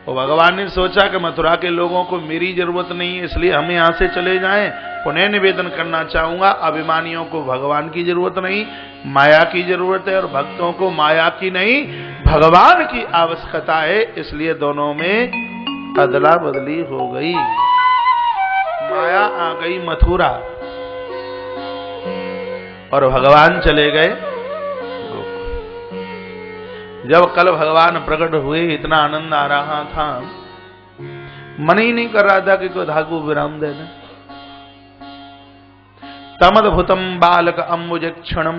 और भगवान ने सोचा कि मथुरा के लोगों को मेरी जरूरत नहीं है, इसलिए हम यहां से चले जाएं। पुनः निवेदन करना चाहूंगा, अभिमानियों को भगवान की जरूरत नहीं, माया की जरूरत है, और भक्तों को माया की नहीं भगवान की आवश्यकता है। इसलिए दोनों में अदला बदली हो गई। माया आ गई मथुरा और भगवान चले गए गोकुल। जब कल भगवान प्रकट हुए इतना आनंद आ रहा था, मन ही नहीं कर रहा था कि कोई धागु विराम दे दे। तमद्भुतम बालक अम्बुज क्षणम,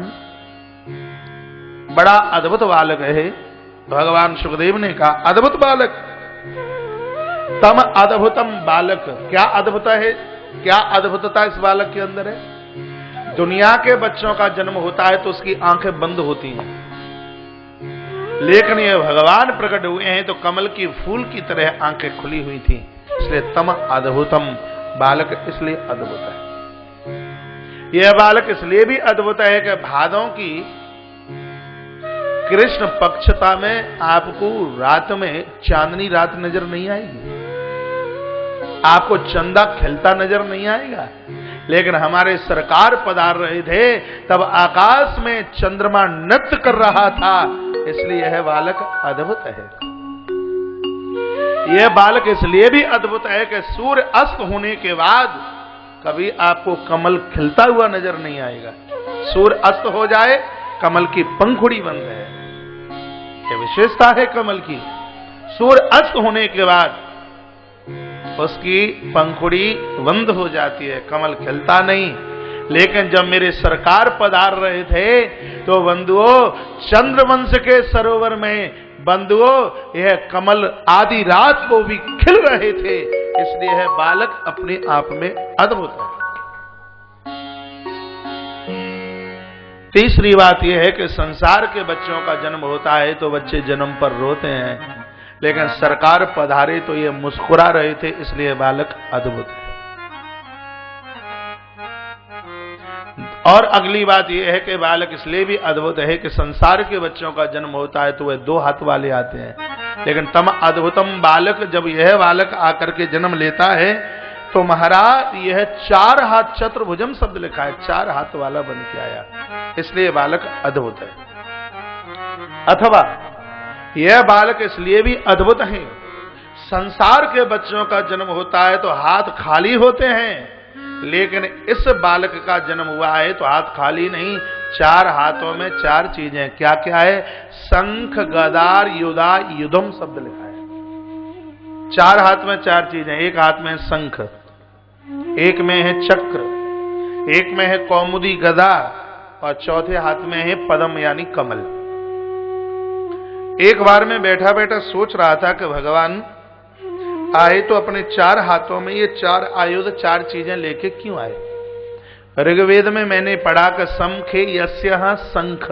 बड़ा अद्भुत बालक है। भगवान सुखदेव ने कहा अद्भुत बालक, तम अद्भुतम बालक, क्या अद्भुत है, क्या अद्भुतता इस बालक के अंदर है। दुनिया के बच्चों का जन्म होता है तो उसकी आंखें बंद होती हैं, लेकिन ये भगवान प्रकट हुए हैं तो कमल की फूल की तरह आंखें खुली हुई थी, इसलिए तम अद्भुतम बालक इसलिए अद्भुत है। यह बालक इसलिए भी अद्भुत है कि भादों की कृष्ण पक्षता में आपको रात में चांदनी रात नजर नहीं आएगी, आपको चंदा खिलता नजर नहीं आएगा। लेकिन हमारे सरकार पधार रहे थे तब आकाश में चंद्रमा नृत्य कर रहा था, इसलिए यह बालक अद्भुत है। यह बालक इसलिए भी अद्भुत है कि सूर्य अस्त होने के बाद कभी आपको कमल खिलता हुआ नजर नहीं आएगा। सूर्य अस्त हो जाए कमल की पंखुड़ी बंद है, यह विशेषता है कमल की। सूर्य अस्त होने के बाद उसकी पंखुड़ी बंद हो जाती है, कमल खिलता नहीं। लेकिन जब मेरे सरकार पधार रहे थे तो बंधुओं चंद्रवंश के सरोवर में बंधुओं यह कमल आधी रात को भी खिल रहे थे, इसलिए यह बालक अपने आप में अद्भुत है। तीसरी बात यह है कि संसार के बच्चों का जन्म होता है तो बच्चे जन्म पर रोते हैं, लेकिन सरकार पधारे तो ये मुस्कुरा रहे थे, इसलिए बालक अद्भुत है। और अगली बात यह है कि बालक इसलिए भी अद्भुत है कि संसार के बच्चों का जन्म होता है तो वह 2 हाथ वाले आते हैं, लेकिन तम अद्भुतम बालक जब यह बालक आकर के जन्म लेता है तो महाराज यह 4 हाथ चतुर्भुजम शब्द लिखा है, 4 हाथ वाला बन के आया, इसलिए बालक अद्भुत है। अथवा यह बालक इसलिए भी अद्भुत है, संसार के बच्चों का जन्म होता है तो हाथ खाली होते हैं, लेकिन इस बालक का जन्म हुआ है तो हाथ खाली नहीं, 4 हाथों में 4 चीजें। क्या क्या है? शंख गदार युधा युधम शब्द लिखा है। 4 हाथ में 4 चीजें, एक हाथ में है शंख, एक में है चक्र, एक में है कौमुदी गदा और चौथे हाथ में है पद्म यानी कमल। एक बार मैं बैठा बैठा सोच रहा था कि भगवान आए तो अपने 4 हाथों में ये 4 आयुध 4 चीजें लेके क्यों आए। ऋग्वेद में मैंने पढ़ा कि शंखे यस्यः शंख,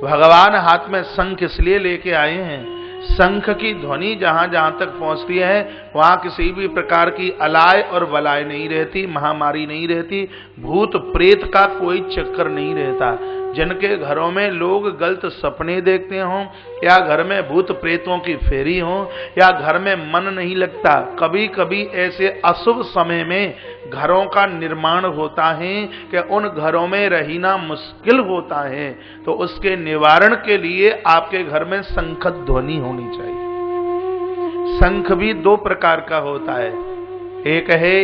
भगवान हाथ में शंख इसलिए लेके आए हैं, शंख की ध्वनि जहां जहां तक पहुंचती है वहां किसी भी प्रकार की अलाय और बलाय नहीं रहती, महामारी नहीं रहती, भूत प्रेत का कोई चक्कर नहीं रहता। जिनके घरों में लोग गलत सपने देखते हों या घर में भूत प्रेतों की फेरी हो या घर में मन नहीं लगता, कभी कभी ऐसे अशुभ समय में घरों का निर्माण होता है कि उन घरों में रहना मुश्किल होता है, तो उसके निवारण के लिए आपके घर में शंख ध्वनि होनी चाहिए। शंख भी 2 प्रकार का होता है, एक है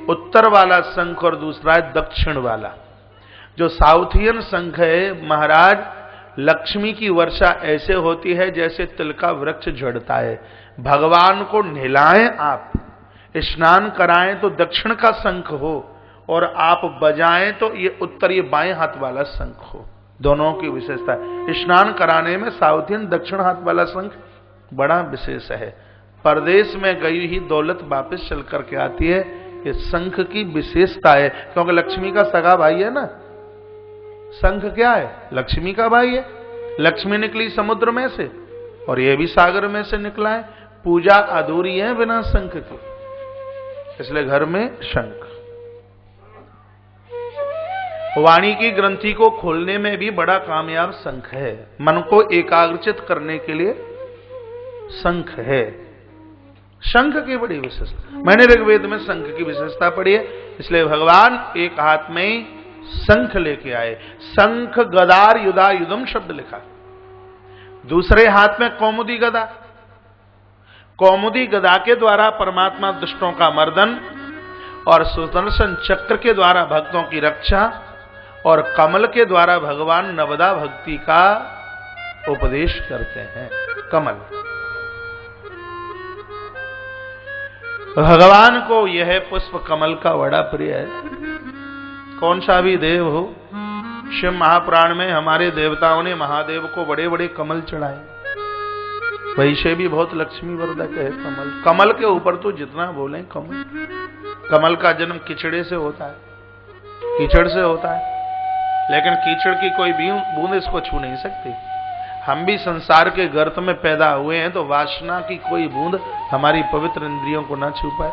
उत्तर वाला शंख और दूसरा है दक्षिण वाला। जो साउथियन शंख है महाराज, लक्ष्मी की वर्षा ऐसे होती है जैसे तिल का वृक्ष झड़ता है। भगवान को नहलाएं आप, स्नान कराएं तो दक्षिण का शंख हो और आप बजाएं तो ये उत्तर ये बाएं हाथ वाला शंख हो। दोनों की विशेषता है। स्नान कराने में साउथियन दक्षिण हाथ वाला शंख बड़ा विशेष है। परदेश में गई ही दौलत वापस चल करके आती है, ये शंख की विशेषता है, क्योंकि लक्ष्मी का सगा भाई है ना। शंख क्या है? लक्ष्मी का भाई है। लक्ष्मी निकली समुद्र में से और यह भी सागर में से निकला है। पूजा अधूरी है बिना शंख के, इसलिए घर में शंख। वाणी की ग्रंथि को खोलने में भी बड़ा कामयाब शंख है। मन को एकाग्रचित करने के लिए शंख है। शंख की बड़ी विशेषता, मैंने ऋग्वेद में शंख की विशेषता पढ़ी है, इसलिए भगवान एक हाथ में शंख लेके आए। शंख गदार युधा युधम शब्द लिखा, दूसरे हाथ में कौमुदी गदा। कौमुदी गदा के द्वारा परमात्मा दुष्टों का मर्दन और सुदर्शन चक्र के द्वारा भक्तों की रक्षा और कमल के द्वारा भगवान नवदा भक्ति का उपदेश करते हैं। कमल। भगवान को यह पुष्प कमल का बड़ा प्रिय है। कौन सा भी देव हो, शिव महापुराण में हमारे देवताओं ने महादेव को बड़े बड़े कमल चढ़ाए। वैसे भी बहुत लक्ष्मी वर्धक है कमल। कमल के ऊपर तो जितना बोले कमल। कमल का जन्म कीचड़े से होता है, कीचड़ से होता है, लेकिन कीचड़ की कोई बूंद इसको छू नहीं सकती। हम भी संसार के गर्त में पैदा हुए हैं, तो वासना की कोई बूंद हमारी पवित्र इंद्रियों को ना छू पाए।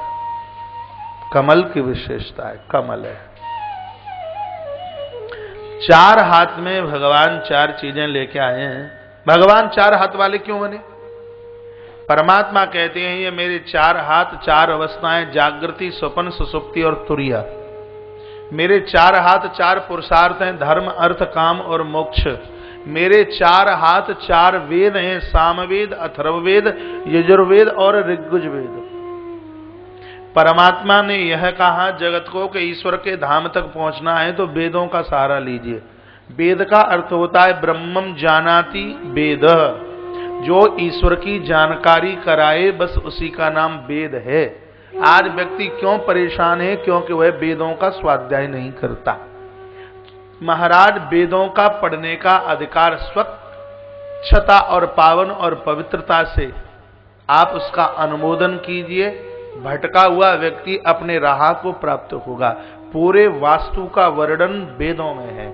कमल की विशेषता है, कमल है। 4 हाथ में भगवान 4 चीजें लेके आए हैं। भगवान 4 हाथ वाले क्यों बने? परमात्मा कहते हैं ये मेरे 4 हाथ 4 अवस्थाएं, जागृति, स्वप्न, सुषुप्ति और तुरिया। मेरे 4 हाथ 4 पुरुषार्थ हैं, धर्म, अर्थ, काम और मोक्ष। मेरे 4 हाथ 4 वेद हैं, सामवेद, अथर्ववेद, यजुर्वेद और ऋग्वेद। परमात्मा ने यह कहा जगत को कि ईश्वर के धाम तक पहुंचना है तो वेदों का सहारा लीजिए। वेद का अर्थ होता है ब्रह्मम जानाति वेद, जो ईश्वर की जानकारी कराए बस उसी का नाम वेद है। आज व्यक्ति क्यों परेशान है? क्योंकि वह वेदों का स्वाध्याय नहीं करता। महाराज, वेदों का पढ़ने का अधिकार स्वच्छता और पावन और पवित्रता से आप उसका अनुमोदन कीजिए। भटका हुआ व्यक्ति अपने राह को प्राप्त होगा। पूरे वास्तु का वर्णन वेदों में है,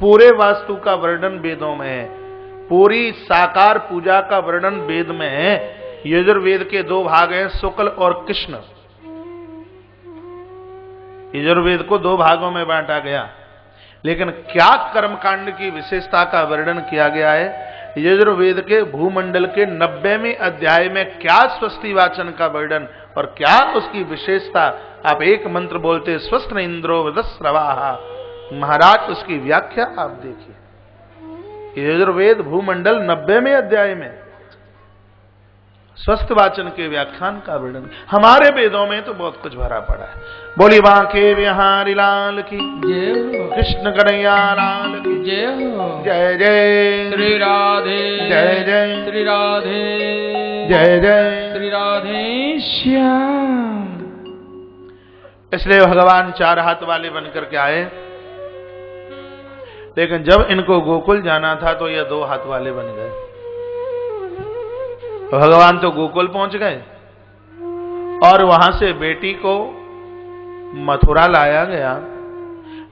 पूरे वास्तु का वर्णन वेदों में है, पूरी साकार पूजा का वर्णन वेद में है। यजुर्वेद के 2 भाग हैं, शुक्ल और कृष्ण। यजुर्वेद को 2 भागों में बांटा गया, लेकिन क्या कर्मकांड की विशेषता का वर्णन किया गया है? यजुर्वेद के भूमंडल के 90वें अध्याय में क्या स्वस्ति वाचन का वर्णन और क्या उसकी विशेषता। आप एक मंत्र बोलते स्वस्थ न इंद्रो वृदस्रवाहा, महाराज उसकी व्याख्या आप देखिए। यजुर्वेद भूमंडल 90वें अध्याय में स्वस्थ वाचन के व्याख्यान का वर्णन। हमारे वेदों में तो बहुत कुछ भरा पड़ा है। बोली बांके बिहारी लाल की जय हो, कृष्ण कन्हैया लाल की जय हो, जय जय श्री राधे, जय जय श्री राधे, जय जय श्री राधे श्याम। इसलिए भगवान 4 हाथ वाले बनकर के आए, लेकिन जब इनको गोकुल जाना था तो ये 2 हाथ वाले बन गए। भगवान तो गोकुल पहुंच गए और वहां से बेटी को मथुरा लाया गया।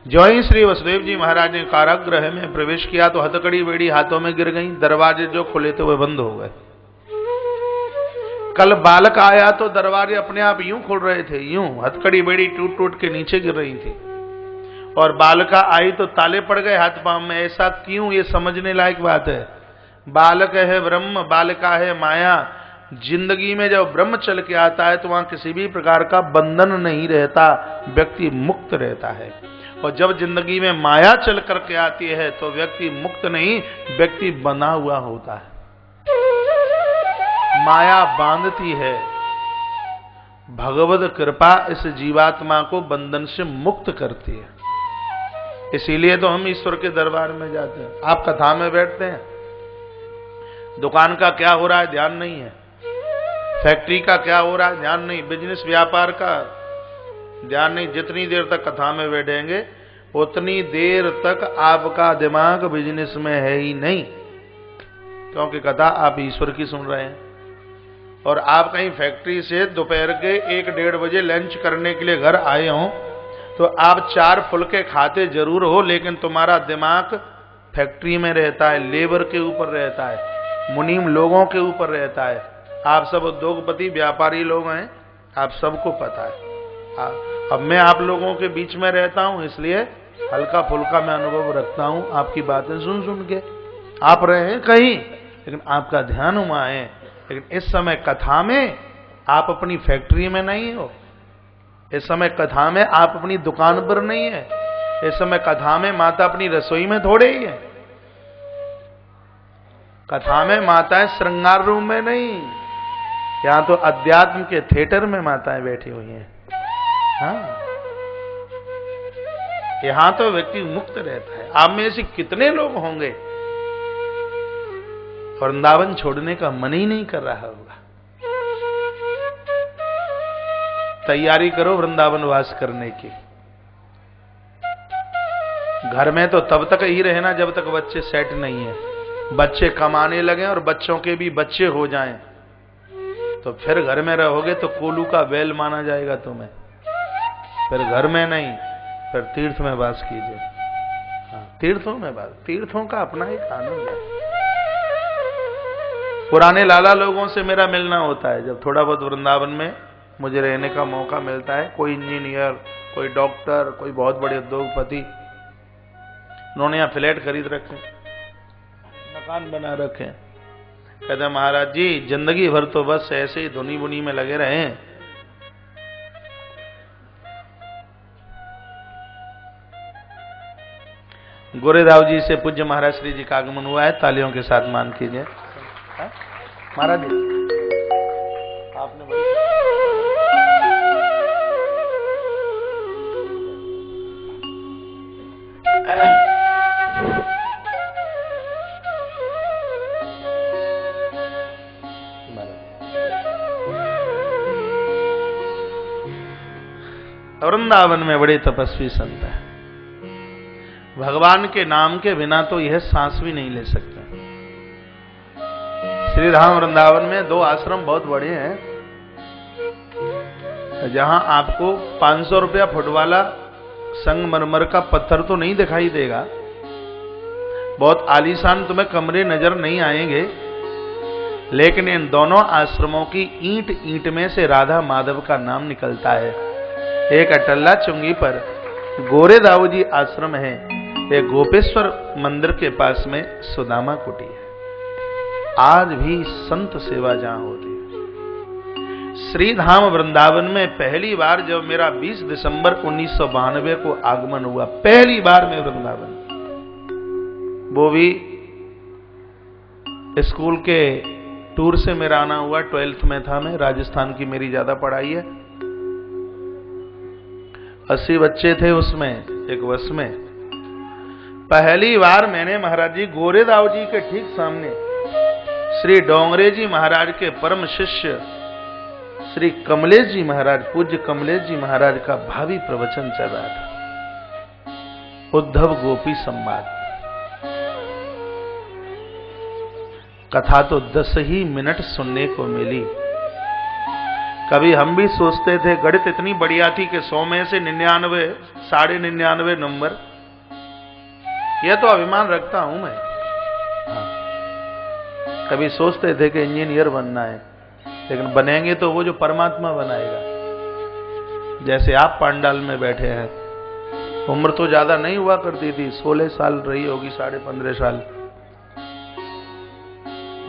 जो ही श्री वसुदेव जी महाराज ने कारागृह में प्रवेश किया तो हथकड़ी बेड़ी हाथों में गिर गई। दरवाजे जो खुले थे वे बंद हो गए। कल बालक आया तो दरवाजे अपने आप यूं खुल रहे थे, यूं हथकड़ी बेड़ी टूट टूट के नीचे गिर रही थी। और बालका आई तो ताले पड़ गए हाथ पांव में। ऐसा क्यों? ये समझने लायक बात है। बालक है ब्रह्म, बालिका है माया। जिंदगी में जब ब्रह्म चल के आता है तो वहां किसी भी प्रकार का बंधन नहीं रहता, व्यक्ति मुक्त रहता है। और जब जिंदगी में माया चल करके आती है तो व्यक्ति मुक्त नहीं, व्यक्ति बंधा हुआ होता है। माया बांधती है, भगवद कृपा इस जीवात्मा को बंधन से मुक्त करती है। इसीलिए तो हम ईश्वर के दरबार में जाते हैं। आप कथा में बैठते हैं, दुकान का क्या हो रहा है ध्यान नहीं है, फैक्ट्री का क्या हो रहा है ध्यान नहीं, बिजनेस व्यापार का ध्यान नहीं। जितनी देर तक कथा में बैठेंगे उतनी देर तक आपका दिमाग बिजनेस में है ही नहीं, क्योंकि कथा आप ईश्वर की सुन रहे हैं। और आप कहीं फैक्ट्री से दोपहर के 1-1:30 बजे लंच करने के लिए घर आए हों तो आप 4 फुलके खाते जरूर हो, लेकिन तुम्हारा दिमाग फैक्ट्री में रहता है, लेबर के ऊपर रहता है, मुनीम लोगों के ऊपर रहता है। आप सब उद्योगपति व्यापारी लोग हैं, आप सबको पता है। अब मैं आप लोगों के बीच में रहता हूं, इसलिए हल्का फुल्का मैं अनुभव रखता हूं आपकी बातें सुन सुन के। आप रहे हैं कहीं, लेकिन आपका ध्यान वहां है। लेकिन इस समय कथा में आप अपनी फैक्ट्री में नहीं हो, इस समय कथा में आप अपनी दुकान पर नहीं है, इस समय कथा में माता अपनी रसोई में थोड़े ही है। कथा में माताएं श्रृंगार रूम में नहीं, यहां तो अध्यात्म के थिएटर में माताएं बैठी हुई हैं। हाँ, यहां तो व्यक्ति मुक्त रहता है। आप में ऐसे कितने लोग होंगे वृंदावन छोड़ने का मन ही नहीं कर रहा होगा। तैयारी करो वृंदावन वास करने की। घर में तो तब तक ही रहना जब तक बच्चे सेट नहीं है। बच्चे कमाने लगे और बच्चों के भी बच्चे हो जाएं, तो फिर घर में रहोगे तो कोलू का बैल माना जाएगा तुम्हें। फिर घर में नहीं, फिर तीर्थ में वास कीजिए। हाँ, तीर्थों में वास, तीर्थों का अपना एक आनंद है। पुराने लाला लोगों से मेरा मिलना होता है जब थोड़ा बहुत वृंदावन में मुझे रहने का मौका मिलता है। कोई इंजीनियर, कोई डॉक्टर, कोई बहुत बड़े उद्योगपति, उन्होंने यहाँ फ्लैट खरीद रखे, मकान बना रखे। कहते महाराज जी जिंदगी भर तो बस ऐसे ही धुनी बुनी में लगे रहे। गोरेदाव जी से पूज्य महाराज श्री जी का आगमन हुआ है, तालियों के साथ मान कीजिए। महाराज जी आपने वृंदावन में बड़े तपस्वी संत है। भगवान के नाम के बिना तो यह सांस भी नहीं ले सकते। श्री धाम वृंदावन में 2 आश्रम बहुत बड़े हैं, जहां आपको 500 रुपया फुट वाला संगमरमर का पत्थर तो नहीं दिखाई देगा, बहुत आलीशान तुम्हें कमरे नजर नहीं आएंगे, लेकिन इन दोनों आश्रमों की ईंट ईंट में से राधा माधव का नाम निकलता है। एक अटल्ला चुंगी पर गोरेदाऊ जी आश्रम है, एक गोपेश्वर मंदिर के पास में सुदामा कुटी है। आज भी संत सेवा जहां होती है। श्री धाम वृंदावन में पहली बार जब मेरा 20 दिसंबर 1992 को आगमन हुआ, पहली बार में वृंदावन, वो भी स्कूल के टूर से मेरा आना हुआ। 12th में था मैं, राजस्थान की मेरी ज्यादा पढ़ाई है। 80 बच्चे थे उसमें, एक बस में। पहली बार मैंने महाराज जी गोरेदाव जी के ठीक सामने श्री डोंगरे जी महाराज के परम शिष्य श्री कमलेश जी महाराज, पूज्य कमलेश जी महाराज का भावी प्रवचन चल रहा था, उद्धव गोपी संवाद। कथा तो 10 ही मिनट सुनने को मिली। कभी हम भी सोचते थे गणित इतनी बढ़िया थी कि 100 में से 99, 99.5 नंबर, यह तो अभिमान रखता हूं मैं। हाँ। कभी सोचते थे कि इंजीनियर बनना है, लेकिन बनेंगे तो वो जो परमात्मा बनाएगा। जैसे आप पंडाल में बैठे हैं, उम्र तो ज्यादा नहीं हुआ करती थी, 16 साल रही होगी, 15.5 साल।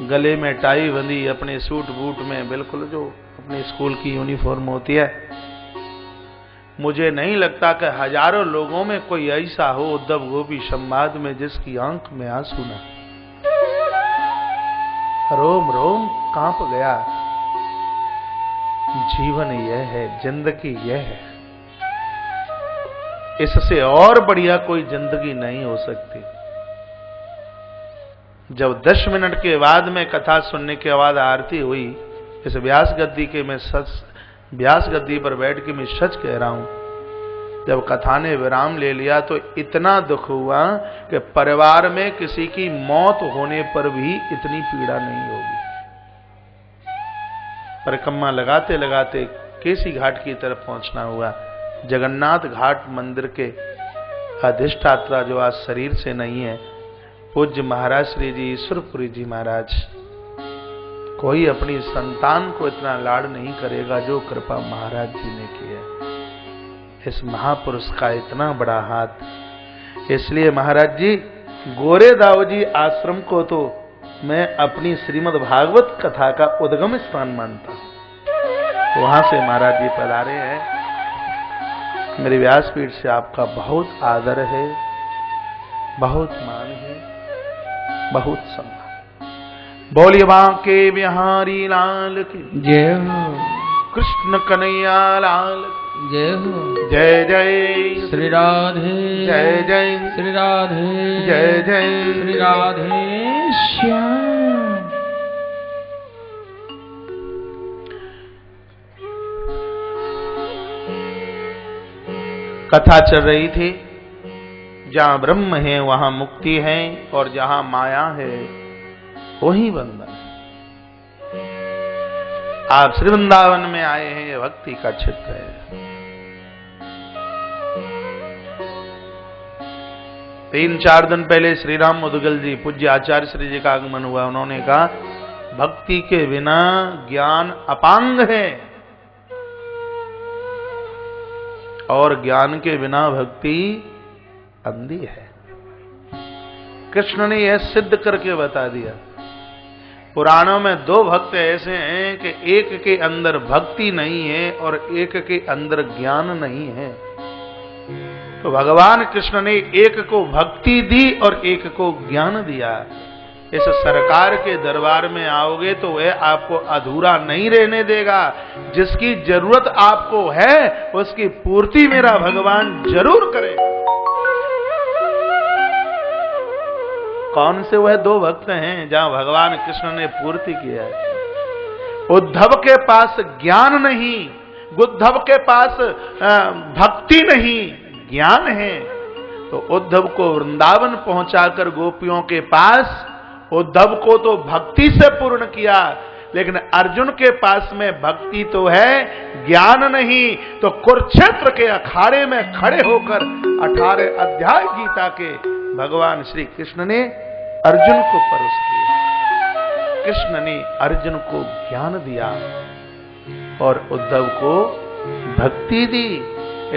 गले में टाई बंधी, अपने सूट बूट में, बिल्कुल जो अपने स्कूल की यूनिफॉर्म होती है। मुझे नहीं लगता कि हजारों लोगों में कोई ऐसा हो उद्धव गोपी संवाद में जिसकी आंख में आंसू न, रोम रोम कांप गया। जीवन यह है, जिंदगी यह है, इससे और बढ़िया कोई जिंदगी नहीं हो सकती। जब 10 मिनट के बाद में कथा सुनने के बाद आरती हुई, इस व्यास गद्दी के मैं व्यास गद्दी पर बैठ के मैं सच कह रहा हूं, जब कथा ने विराम ले लिया तो इतना दुख हुआ कि परिवार में किसी की मौत होने पर भी इतनी पीड़ा नहीं होगी। परिक्रमा लगाते लगाते केसी घाट की तरफ पहुंचना हुआ। जगन्नाथ घाट मंदिर के अधिष्ठाता जो आज शरीर से नहीं है, पूज्य महाराज श्री जी ईश्वरपुरी जी महाराज, कोई अपनी संतान को इतना लाड नहीं करेगा जो कृपा महाराज जी ने की है। इस महापुरुष का इतना बड़ा हाथ। इसलिए महाराज जी गोरेदाव जी आश्रम को तो मैं अपनी श्रीमद् भागवत कथा का उद्गम स्थान मानता। वहां से महाराज जी पधारे हैं। मेरे व्यासपीठ से आपका बहुत आदर है, बहुत मान है, बहुत सम्मान। बोलिए बांके बिहारी लाल की जय हो, कृष्ण कन्हैया लाल जय हो। जय जय श्री राधे, जय जय श्री राधे, जय जय श्री राधे श्याम। कथा चल रही थी, जहां ब्रह्म है वहां मुक्ति है और जहां माया है वही बंधन। आप श्री वृंदावन में आए हैं, ये भक्ति का क्षेत्र है। 3-4 दिन पहले श्री राम मुदगल जी, पूज्य आचार्य श्री जी का आगमन हुआ। उन्होंने कहा भक्ति के बिना ज्ञान अपांग है और ज्ञान के बिना भक्ति अंधी है। कृष्ण ने यह सिद्ध करके बता दिया। पुराणों में 2 भक्त ऐसे हैं कि एक के अंदर भक्ति नहीं है और एक के अंदर ज्ञान नहीं है। तो भगवान कृष्ण ने एक को भक्ति दी और एक को ज्ञान दिया। इस सरकार के दरबार में आओगे तो वह आपको अधूरा नहीं रहने देगा। जिसकी जरूरत आपको है उसकी पूर्ति मेरा भगवान जरूर करेगा। कौन से वह 2 भक्त हैं जहां भगवान कृष्ण ने पूर्ति किया है? उद्धव के पास ज्ञान नहीं, उद्धव के पास भक्ति नहीं, ज्ञान है। तो उद्धव को वृंदावन पहुंचाकर गोपियों के पास उद्धव को तो भक्ति से पूर्ण किया, लेकिन अर्जुन के पास में भक्ति तो है, ज्ञान नहीं। तो कुरुक्षेत्र के अखाड़े में खड़े होकर 18 अध्याय गीता के भगवान श्री कृष्ण ने अर्जुन को परोस दिया। कृष्ण ने अर्जुन को ज्ञान दिया और उद्धव को भक्ति दी।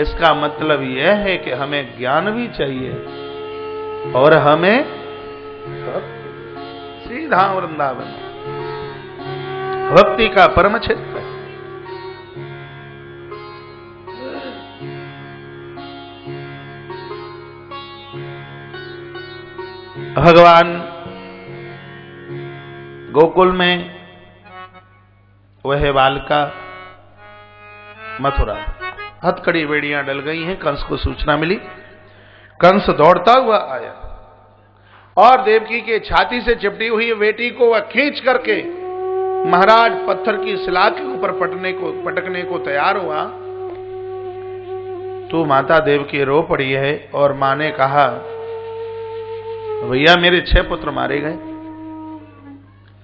इसका मतलब यह है कि हमें ज्ञान भी चाहिए और हमें सीधा वृंदावन भक्ति का परम क्षेत्र है। भगवान गोकुल में वह बालिका मथुरा, हथकड़ी बेड़ियां डल गई हैं। कंस को सूचना मिली। कंस दौड़ता हुआ आया और देवकी के छाती से चिपटी हुई बेटी को वह खींच करके महाराज पत्थर की शिला के ऊपर पटकने को तैयार हुआ। तो माता देवकी रो पड़ी है और मां ने कहा भैया मेरे 6 पुत्र मारे गए।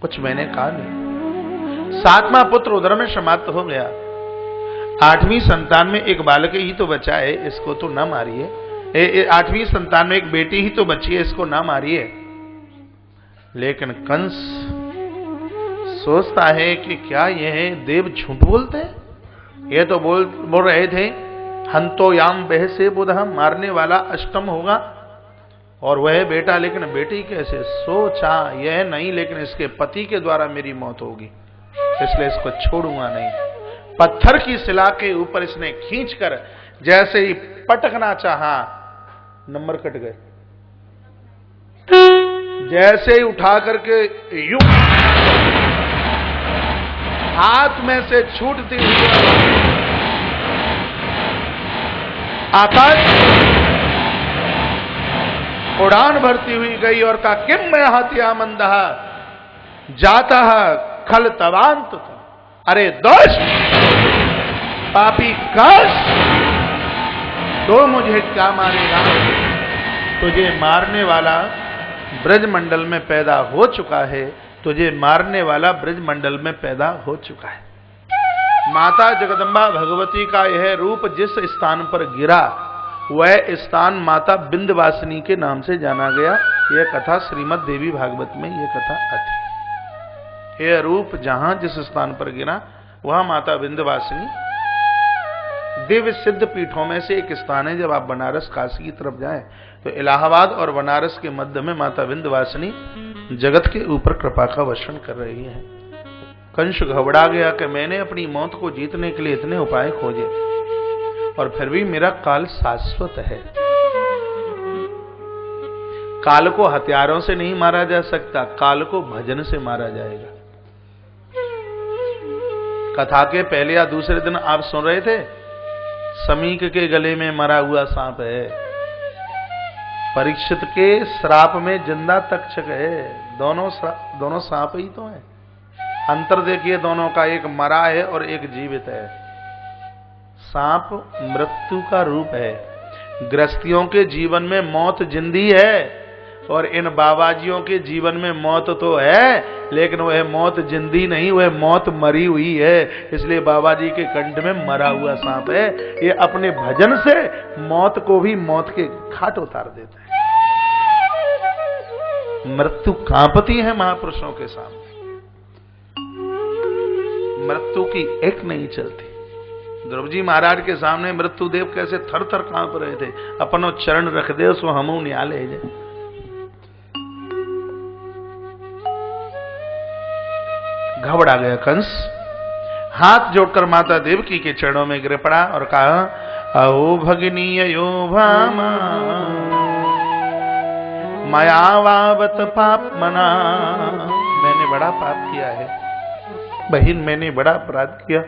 कुछ मैंने कहा नहीं। 7वां पुत्र उधर में समाप्त हो गया। 8वीं संतान में एक बालक ही तो बचा है, इसको तो न मारिए। 8वीं संतान में एक बेटी ही तो बची है, इसको ना मारिए। लेकिन कंस सोचता है कि क्या यह देव झूठ बोलते हैं? ये तो बोल रहे थे हंतो याम बह से बुधा, मारने वाला अष्टम होगा और वह बेटा, लेकिन बेटी कैसे? सोचा यह नहीं, लेकिन इसके पति के द्वारा मेरी मौत होगी, इसलिए इसको छोड़ूंगा नहीं। पत्थर की शिला के ऊपर इसने खींचकर जैसे ही पटकना चाहा, नंबर कट गए। जैसे ही उठा करके यूं हाथ में से छूटती हुई आकाश उड़ान भरती हुई गई और कहा किम में हत्या मंदहा जाता खल तवांत। अरे दोष पापी कश, तो मुझे क्या मारेगा? तुझे मारने वाला ब्रजमंडल में पैदा हो चुका है, तुझे मारने वाला ब्रजमंडल में पैदा हो चुका है। माता जगदम्बा भगवती का यह रूप जिस स्थान पर गिरा वह स्थान माता बिंदवासिनी के नाम से जाना गया। यह कथा श्रीमद् देवी भागवत में यह कथा आती। यह रूप जहां जिस स्थान पर गिरा वहां माता बिंदवासिनी दिव्य सिद्ध पीठों में से एक स्थान है। जब आप बनारस काशी की तरफ जाएं तो इलाहाबाद और बनारस के मध्य में माता विंध्यवासिनी जगत के ऊपर कृपा का वर्षण कर रही है। कंस घबरा गया कि मैंने अपनी मौत को जीतने के लिए इतने उपाय खोजे और फिर भी मेरा काल शाश्वत है। काल को हथियारों से नहीं मारा जा सकता, काल को भजन से मारा जाएगा। कथा के पहले या दूसरे दिन आप सुन रहे थे समीक के गले में मरा हुआ सांप है, परीक्षित के श्राप में जिंदा तक्षक है। दोनों सांप ही तो है। अंतर देखिए दोनों का, एक मरा है और एक जीवित है। सांप मृत्यु का रूप है गृहस्थियों के जीवन में मौत जिंदी है और इन बाबाजियों के जीवन में मौत तो है, लेकिन वह मौत जिंदी नहीं, वह मौत मरी हुई है। इसलिए बाबा जी के कंठ में मरा हुआ सांप है। ये अपने भजन से मौत को भी मौत के घाट उतार देते हैं। मृत्यु कांपती है महापुरुषों के सामने, मृत्यु की एक नहीं चलती। ध्रुव जी महाराज के सामने मृत्युदेव कैसे थर थर कांप रहे थे। अपनो चरण रख दे सो हमू न्याले जाए। घबरा गया कंस, हाथ जोड़कर माता देवकी के चरणों में गिर पड़ा और कहा, अहो भगिनी यो भामा मायावावत पाप मना। मैंने बड़ा पाप किया है बहन, मैंने बड़ा अपराध किया।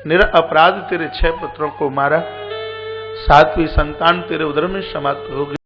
निरा अपराध तेरे 6 पुत्रों को मारा, 7वीं संतान तेरे उदर में समाप्त हो गई।